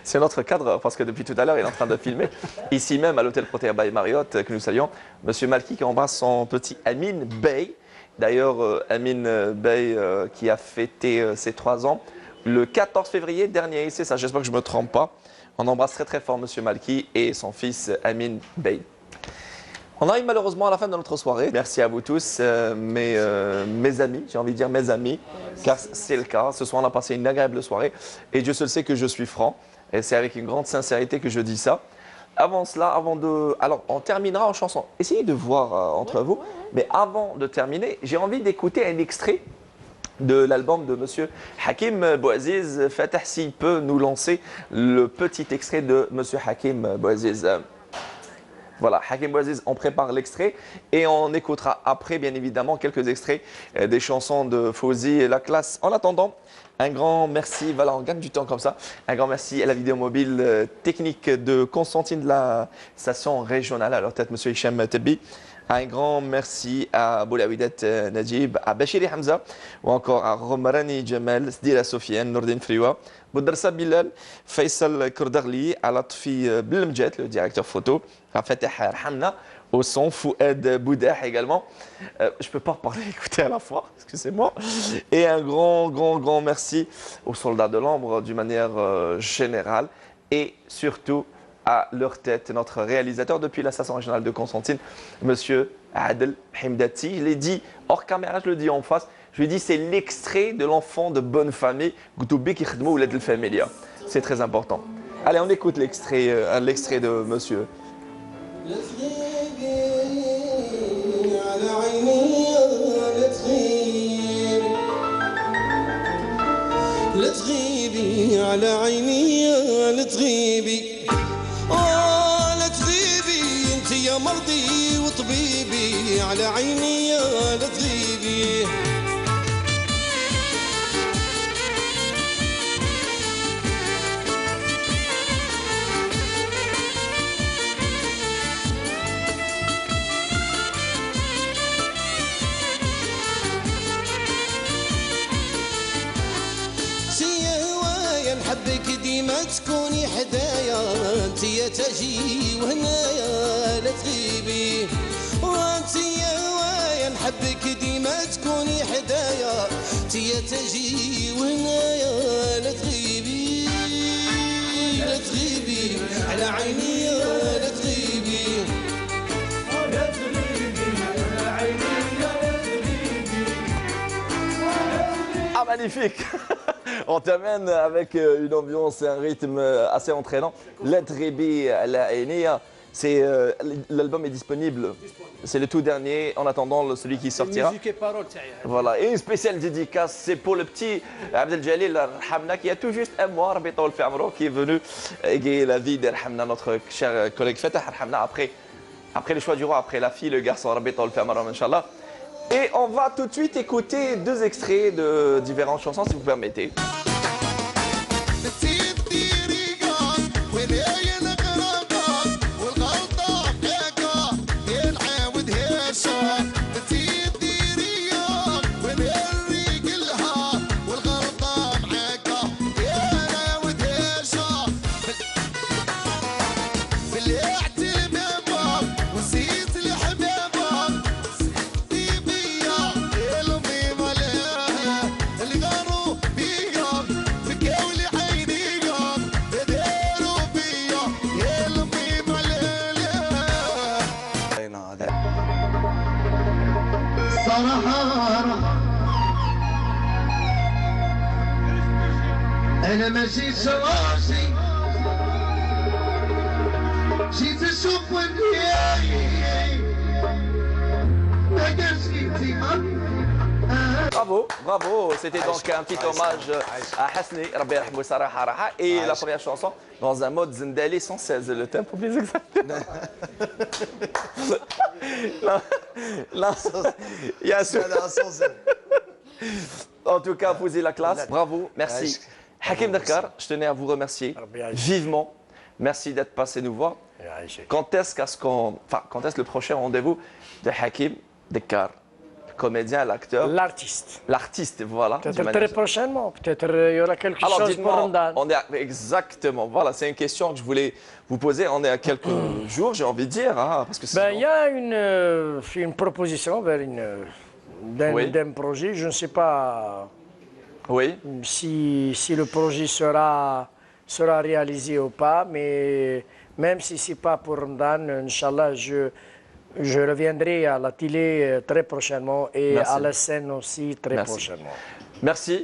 C'est notre cadre parce que depuis tout à l'heure il est en train de filmer. Ici même à l'hôtel Protea by Marriott que nous saluons. Monsieur Malki qui embrasse son petit Amin Bey. D'ailleurs Amin Bey qui a fêté ses 3 ans le 14 février dernier. C'est ça, j'espère que je ne me trompe pas. On embrasse très très fort Monsieur Malki et son fils Amin Bey. On arrive malheureusement à la fin de notre soirée. Merci à vous tous, mes amis, j'ai envie de dire mes amis, car c'est le cas. Ce soir, on a passé une agréable soirée et Dieu seul sait que je suis franc. Et c'est avec une grande sincérité que je dis ça. Avant cela, alors, on terminera en chanson. Essayez de voir entre vous. Mais avant de terminer, j'ai envie d'écouter un extrait de l'album de Monsieur Hakim Bouaziz. Fatah, s'il peut nous lancer le petit extrait de Monsieur Hakim Bouaziz. Voilà, Hakim Bouaziz, on prépare l'extrait et on écoutera après, bien évidemment, quelques extraits des chansons de Fawzi et la classe. En attendant, un grand merci, voilà, on gagne du temps comme ça. Un grand merci à la vidéo mobile technique de Constantine de la station régionale, alors peut-être Monsieur Hicham Tebi. Un grand merci à Boulawidet Najib, à Bachiri Hamza ou encore à Romarani Jamal, Sdira Sofiane, Nordin Friwa, Boudrassa Bilal, Faisal Kurdarli, à Latfi Bilmjet, le directeur photo, à Fatah Hamna, au son Fouad Boudah également. Je ne peux pas parler et écouter à la fois, excusez-moi. Et un grand merci aux soldats de l'ombre d'une manière générale et surtout à leur tête, notre réalisateur depuis la station régionale de Constantine, Monsieur Adel Himdati. Je l'ai dit hors caméra, je le dis en face. Je lui ai dit c'est l'extrait de l'enfant de bonne famille. C'est très important. Allez, on écoute l'extrait de Monsieur لا تغيبي على عيني لا تغيبي لا تغيبي على عيني لا تغيبي لا تغيبي انت يا مرضي وطبيبي على عيني لا تغيبي نحبك ديما تكوني حدايا انت يا تجي وهنايا لا تغيبي وانت يا هوايا نحبك ديما تكوني حدايا انت يا تجي وهنايا لا تغيبي لا تغيبي على عيني لا تغيبي لا تغيبي على عيني لا تغيبي. Ah, magnifique. On termine avec une ambiance et un rythme assez entraînant. L'Adribi la Enia, c'est l'album est disponible. C'est le tout dernier. En attendant celui qui sortira. Voilà. Et une spéciale dédicace, c'est pour le petit Abdel Jalil Hamna qui a tout juste un mois qui est venu égayer la vie d'Hamna, notre cher collègue Fatah Hamna après le choix du roi, après la fille, le garçon Rabitol Famara, Inch'Allah. Et on va tout de suite écouter deux extraits de différentes chansons, si vous permettez. أنا ما جيت راسي جيت أشوف وجهي ما كانش فيتي. Bravo, bravo. C'était donc un petit hommage à Hasni, Rabbi Rahmou Saraha Raha, et la première chanson dans un mode Zendali 116, le tempo plus exactement. Il y a En tout cas, posez la classe. Bravo, merci. Hakim Dakar, je tenais à vous remercier vivement. Merci d'être passé nous voir. Quand est-ce le prochain rendez-vous de Hakim Dakar, comédien, l'acteur, l'artiste. L'artiste, voilà. Peut-être très prochainement. Peut-être il y aura quelque chose pour Ramadan. Exactement. Voilà, c'est une question que je voulais vous poser. On est à quelques jours, j'ai envie de dire, hein, parce que il y a une proposition vers d'un projet. Je ne sais pas. Oui. Si le projet sera réalisé ou pas, mais même si ce n'est pas pour Ramadan, Inch'Allah, je reviendrai à la télé très prochainement et à la scène aussi très prochainement. Merci.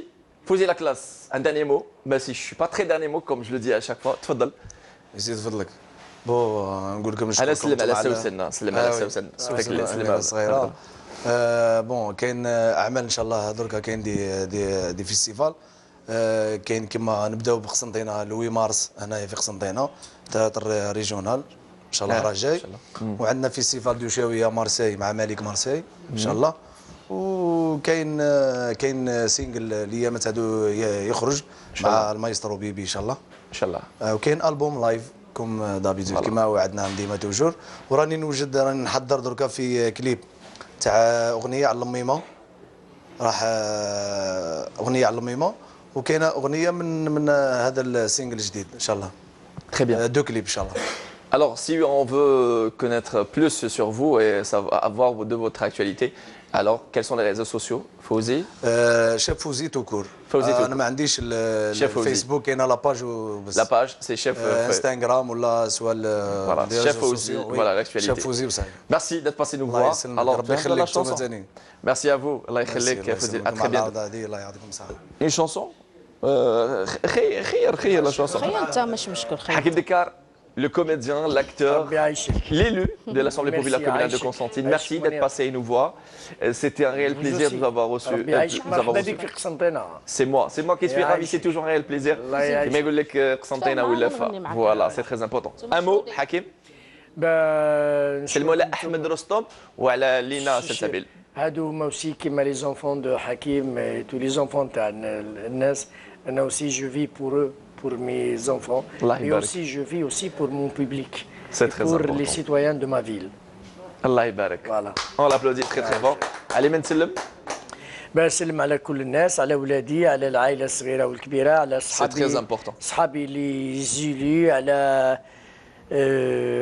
Posez la classe. Un dernier mot, même si je ne suis pas très dernier mot, comme je le dis à chaque fois. تفضل. تفضلك. بون نقول لكم على سلم على سوسن سلم على سوسن سلم صغيره. بون كاين اعمال ان شاء الله دركا كاين دي فيستيفال. كاين كما نبداو بقسنطينه لوي مارس هنايا في قسنطينه تياتر ريجيونال ان شاء الله راه جاي. وعندنا فيستيفال دو شاويه مارسي مع ملك مارسي ان شاء الله. وكاين سينجل الايامات هادو يخرج مع المايسترو بيبي ان شاء الله. ان شاء الله. وكاين البوم لايف كوم دابيتود كما وعدناهم ديما توجور. وراني نوجد راني نحضر دركا في كليب تاع اغنيه على الميمه. راح اغنيه على الميمه وكاينه اغنيه من هذا السينجل الجديد ان شاء الله. Très bien. Deux clips ان شاء الله. Alors, si on veut connaître plus sur vous et avoir de votre actualité, alors quels sont les réseaux sociaux? Fawzi Chef Fawzi tout court. انا ما عنديش الفيسبوك كاينه لاباج وبس. لاباج سي شيف انستغرام ولا سواء Chef Fawzi, voilà l'actualité. Chef Fawzi وصحيح. Merci d'être passé nous voir. Alors, ربي يخليك انتم ثاني. Merci à vous. الله يخليك Fawzi. À très bientôt. الله يعطيكم الصحه. Une chanson خير la chanson. خير انت مش مشكل خير. حكيم دكار le comédien, l'acteur, l'élu de l'Assemblée populaire communale de Constantine. Merci d'être passé nous voir. C'était un réel plaisir de vous avoir reçu. C'est moi qui suis ravi, c'est toujours un réel plaisir. Voilà, c'est très important. Un mot, Hakim. C'est le mola Ahmed Rostom ou à Lina Selsabil. هادو هما aussi كيما les enfants de Hakim et tous les enfants تاع الناس. أنا aussi je vis pour eux, pour mes enfants. Et aussi je vis aussi pour mon public. C'est très pour important. les citoyens de ma ville. Allah يبارك. Voilà. On l'applaudit très très fort. Allez من سلم. بسلم على كل الناس، على ولادي، على العائلة الصغيرة والكبيرة، على صحابي لي زيلي،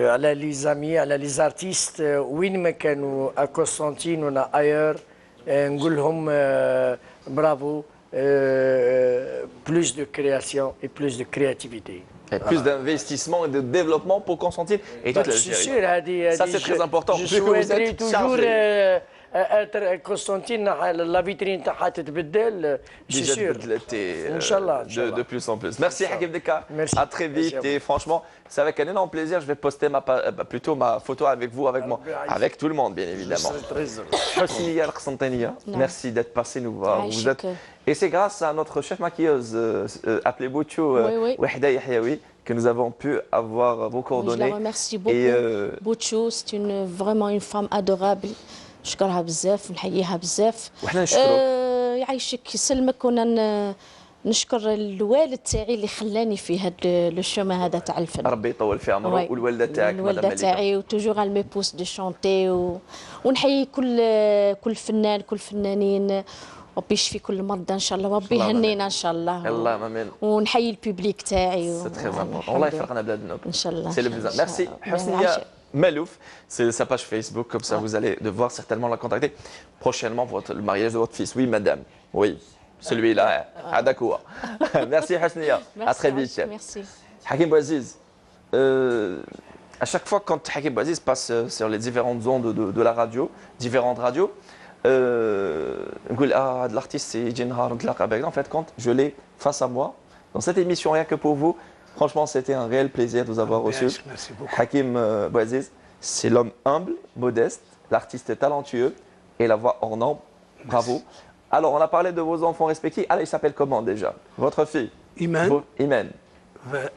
على لي زامي، على لي زارتيست وين ما كانوا à Constantine ولا ailleurs. نقول لهم برافو. Plus de création et plus de créativité. Et plus d'investissement et de développement pour Constantine et toute l'Algérie. Ça, c'est très important. Je souhaiterais toujours être Constantine, la vitrine تاعها تتبدل. Je suis sûr. Inch'Allah. De plus en plus. Merci Hakim Deka. Merci. À très vite. Et franchement, c'est avec un énorme plaisir. Je vais poster plutôt ma photo avec vous, avec moi, avec tout le monde, bien évidemment. Hosniya Al-Qsantaniya, merci d'être passé nous voir. Vous êtes... Et c'est grâce à notre chef maquilleuse, appelée Bouchou Wahda Yahyaoui, que nous avons pu avoir vos coordonnées. Je la remercie beaucoup. Bouchou, c'est vraiment une femme adorable. نشكرها بزاف ونحييها بزاف. وحنا نشكروك. يعيشك يسلمك وانا نشكر الوالد تاعي اللي خلاني في هذا لو شوما هذا تاع الفن. ربي يطول في عمره. والوالده تاعك الوالده تاعي وتوجور مي بوس دو شونتي ونحيي كل فنان كل فنانين. ربي يشفي كل المرضى ان شاء الله وربي يهنينا ان شاء الله. اللهم امين. ونحيي البوبليك تاعي. سي تري امبورطون. والله يفرقنا بلادنا. ان شاء الله. سي لو بلوز. ميرسي حسنية Malouf, c'est sa page Facebook, comme ça vous allez devoir certainement la contacter prochainement pour le mariage de votre fils. Oui, madame. Oui, celui-là, à Dakoua. Merci Hasnia. À très vite. Merci. Hakim Bouaziz, à chaque fois quand Hakim Bouaziz passe sur les différentes ondes de la radio, différentes radios, de l'artiste c'est Jinhar Glaqabeg. En fait, quand je l'ai face à moi, dans cette émission Rien que pour vous, franchement, c'était un réel plaisir de vous avoir reçu. Merci beaucoup. Hakim Bouaziz, c'est l'homme humble, modeste, l'artiste talentueux et la voix hors norme. Bravo. Alors, on a parlé de vos enfants respectifs. Alors, il s'appelle comment déjà? Votre fille? Iman. Iman.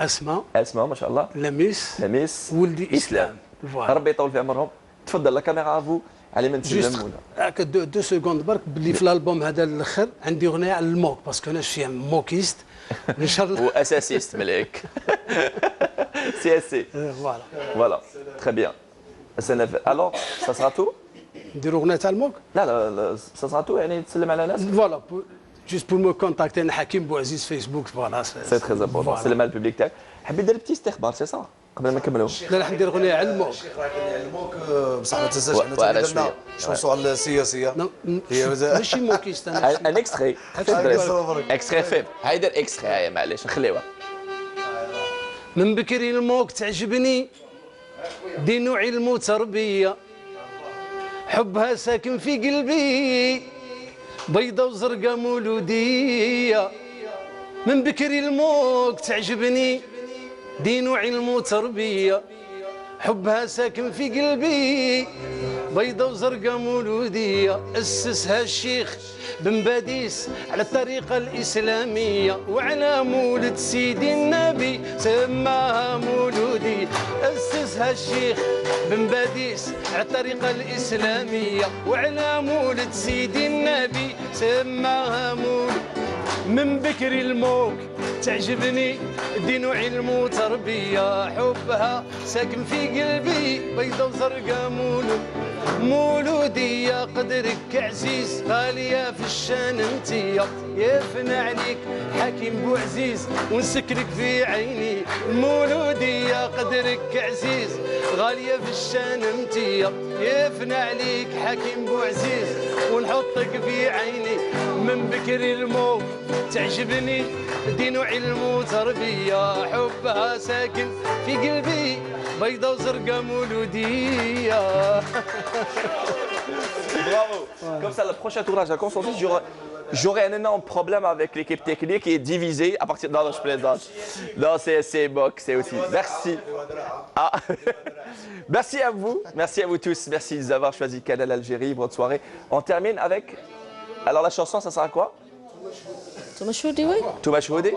Asma. Asma, mashallah. Lamis. Lamis. Wouldi Islam. Voilà. ربي يطول في عمرهم. تفضل la caméra à vous. علي من تسلمونا. دو سكوند برك باللي في الالبوم هذا الاخر عندي اغنيه على الموك باسكو انا شي موكيست ان شاء الله. واساسيست مليك. CSC. Voilà. Très bien. Alors, ça sera tout? نديروا اغنيه تاع الموك؟ لا ça sera tout يعني تسلم على ناس؟ فوالا جوست بور مو كونتاكتي انا حكيم بوعزيز فيسبوك فوالا سي تري امبورطون. سلم على البوبليك تاعك. حبيت دير بتي استخبار سي صح؟ قبل ما نكملوا. لا راح ندير اغنيه على الموك. الشيخ راه كاين على الموك بصح ما تنساش حنا درنا شونسو على السياسيه. هي ماشي موكيست انا. ان اكستري. اكستري فيب. هايدر اكستري هاي معليش نخليوها. من بكري الموك تعجبني دين وعلم وتربيه حبها ساكن في قلبي بيضة وزرقاء مولودية. من بكري الموك تعجبني دين وعلم وتربية حبها ساكن في قلبي بيضة وزرقاء مولودية. أسسها الشيخ بن باديس على الطريقة الإسلامية وعلى مولد سيدي النبي سماها مولودية. أسسها الشيخ بن باديس على الطريقة الإسلامية وعلى مولد سيدي النبي سماها مولود. من بكري الموك تعجبني دين وعلم وتربية حبها ساكن في قلبي بيضة وزرقاء مولودية. قدرك عزيز غالية في الشان انتيا يفنى عليك حكيم بوعزيز ونسكرك في عيني المولودية. قدرك عزيز غالية في الشان انتيا يفنى عليك حكيم بوعزيز ونحطك في عيني. من بكري الموت تعجبني دين وعلم وتربية حبها ساكن في قلبي بيضة وزرقاء مولودية. Bravo. Comme ça, le prochain tournage à Constantine, J'aurais un énorme problème avec l'équipe technique qui est divisée à partir de... Non, je plaisante. Non, c'est box, c'est aussi. Merci. Ah. Merci à vous tous. Merci de nous avoir choisi Canal Algérie, votre soirée. On termine avec... Alors la chanson, ça sera quoi? Toumachoudi, oui. Toumachoudi.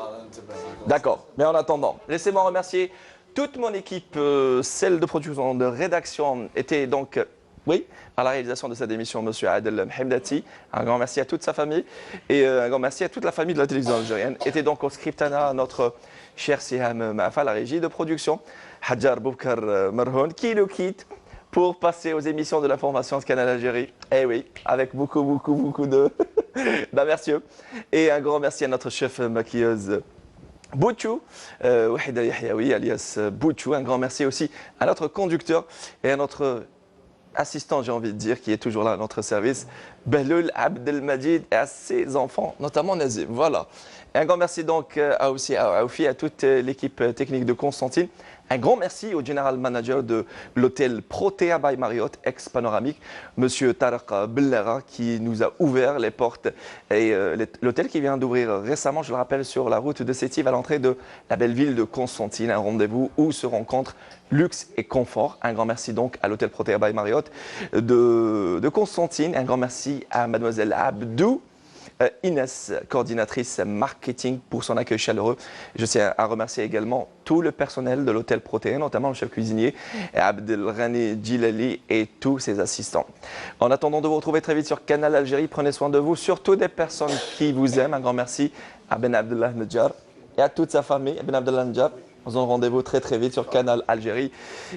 D'accord. Mais en attendant, laissez-moi remercier toute mon équipe, celle de production, de rédaction, était donc... Oui, à la réalisation de cette émission, M. Adel Mhemdati. Un grand merci à toute sa famille et un grand merci à toute la famille de la télévision algérienne. Était donc au Scriptana notre cher Siham Mafa, la régie de production, Hadjar Boukar Marhoun, qui nous quitte pour passer aux émissions de l'information de Canal Algérie. Eh oui, avec beaucoup de d'amercieux. Et un grand merci à notre chef maquilleuse, Bouchou, Wahida Yahyaoui, alias Bouchou. Un grand merci aussi à notre conducteur et à notre assistant, j'ai envie de dire, qui est toujours là à notre service, Beloul Abdelmajid, et à ses enfants, notamment Nazim. Voilà. Et un grand merci donc à Aoufi, à toute l'équipe technique de Constantine. Un grand merci au General Manager de l'hôtel Protea by Marriott, ex-panoramique, Monsieur Tarek Bellera, qui nous a ouvert les portes. Et l'hôtel qui vient d'ouvrir récemment, je le rappelle, sur la route de Sétive, à l'entrée de la belle ville de Constantine. Un rendez-vous où se rencontrent luxe et confort. Un grand merci donc à l'hôtel Protea by Marriott de Constantine. Un grand merci à Mademoiselle Abdou. Inès, coordinatrice marketing, pour son accueil chaleureux. Je tiens à remercier également tout le personnel de l'hôtel Protéa, notamment le chef cuisinier Abdelrani Djilali et tous ses assistants. En attendant de vous retrouver très vite sur Canal Algérie, prenez soin de vous, surtout des personnes qui vous aiment. Un grand merci à Ben Abdellah Nedjar et à toute sa famille. Ben Abdellah Nedjar, nous avons rendez-vous très vite sur Canal Algérie.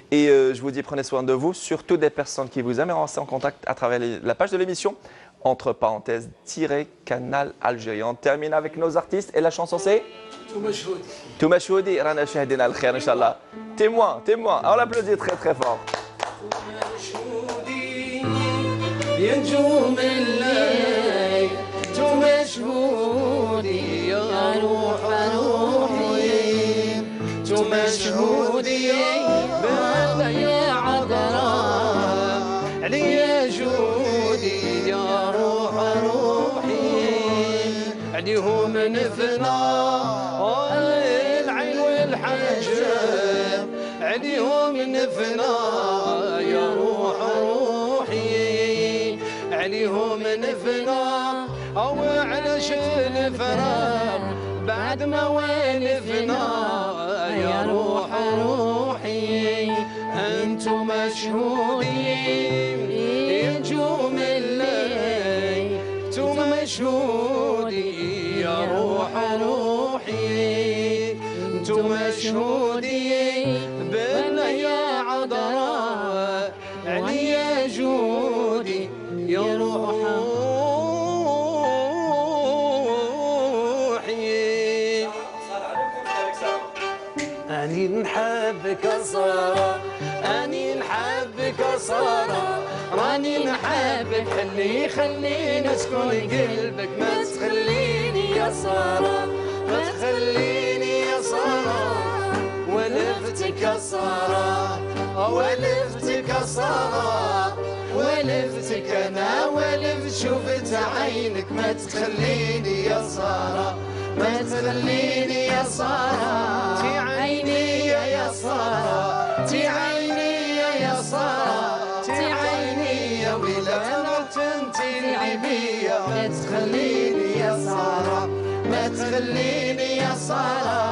Et je vous dis, prenez soin de vous, surtout des personnes qui vous aiment, et on reste en contact à travers la page de l'émission, entre parenthèses, Canal Algérie. On termine avec nos artistes et la chanson c'est Toumachoudi. Rana Shahidina al-Khair, Inch'Allah. Témoin. On l'applaudit très fort. عليهم نفنا العين والحجر عليهم نفنا يا روح روحي عليهم نفنا او علاش الفراق بعد ما ولفنا يا روح روحي انتم مشهودين نجوم الليل انتم مشهودين يا روح روحي انتم مشهودين بنا يا عذراء علي يا جودي يا روح روحي اني نحبك سارة اني نحبك سارة راني نحبك خليني اسكن قلبك ما تخليني يا سارة ما تخليني يا سارة ولفتك يا سارة ولفتك يا سارة ولفتك انا ولفت شوفت عينك ما تخليني يا سارة ما تخليني يا سارة تي عيني يا سارة تي عيني يا سارة تي عيني يا ويلة تنتي العبية ما تخليني يا سارة ما تخليني يا سارة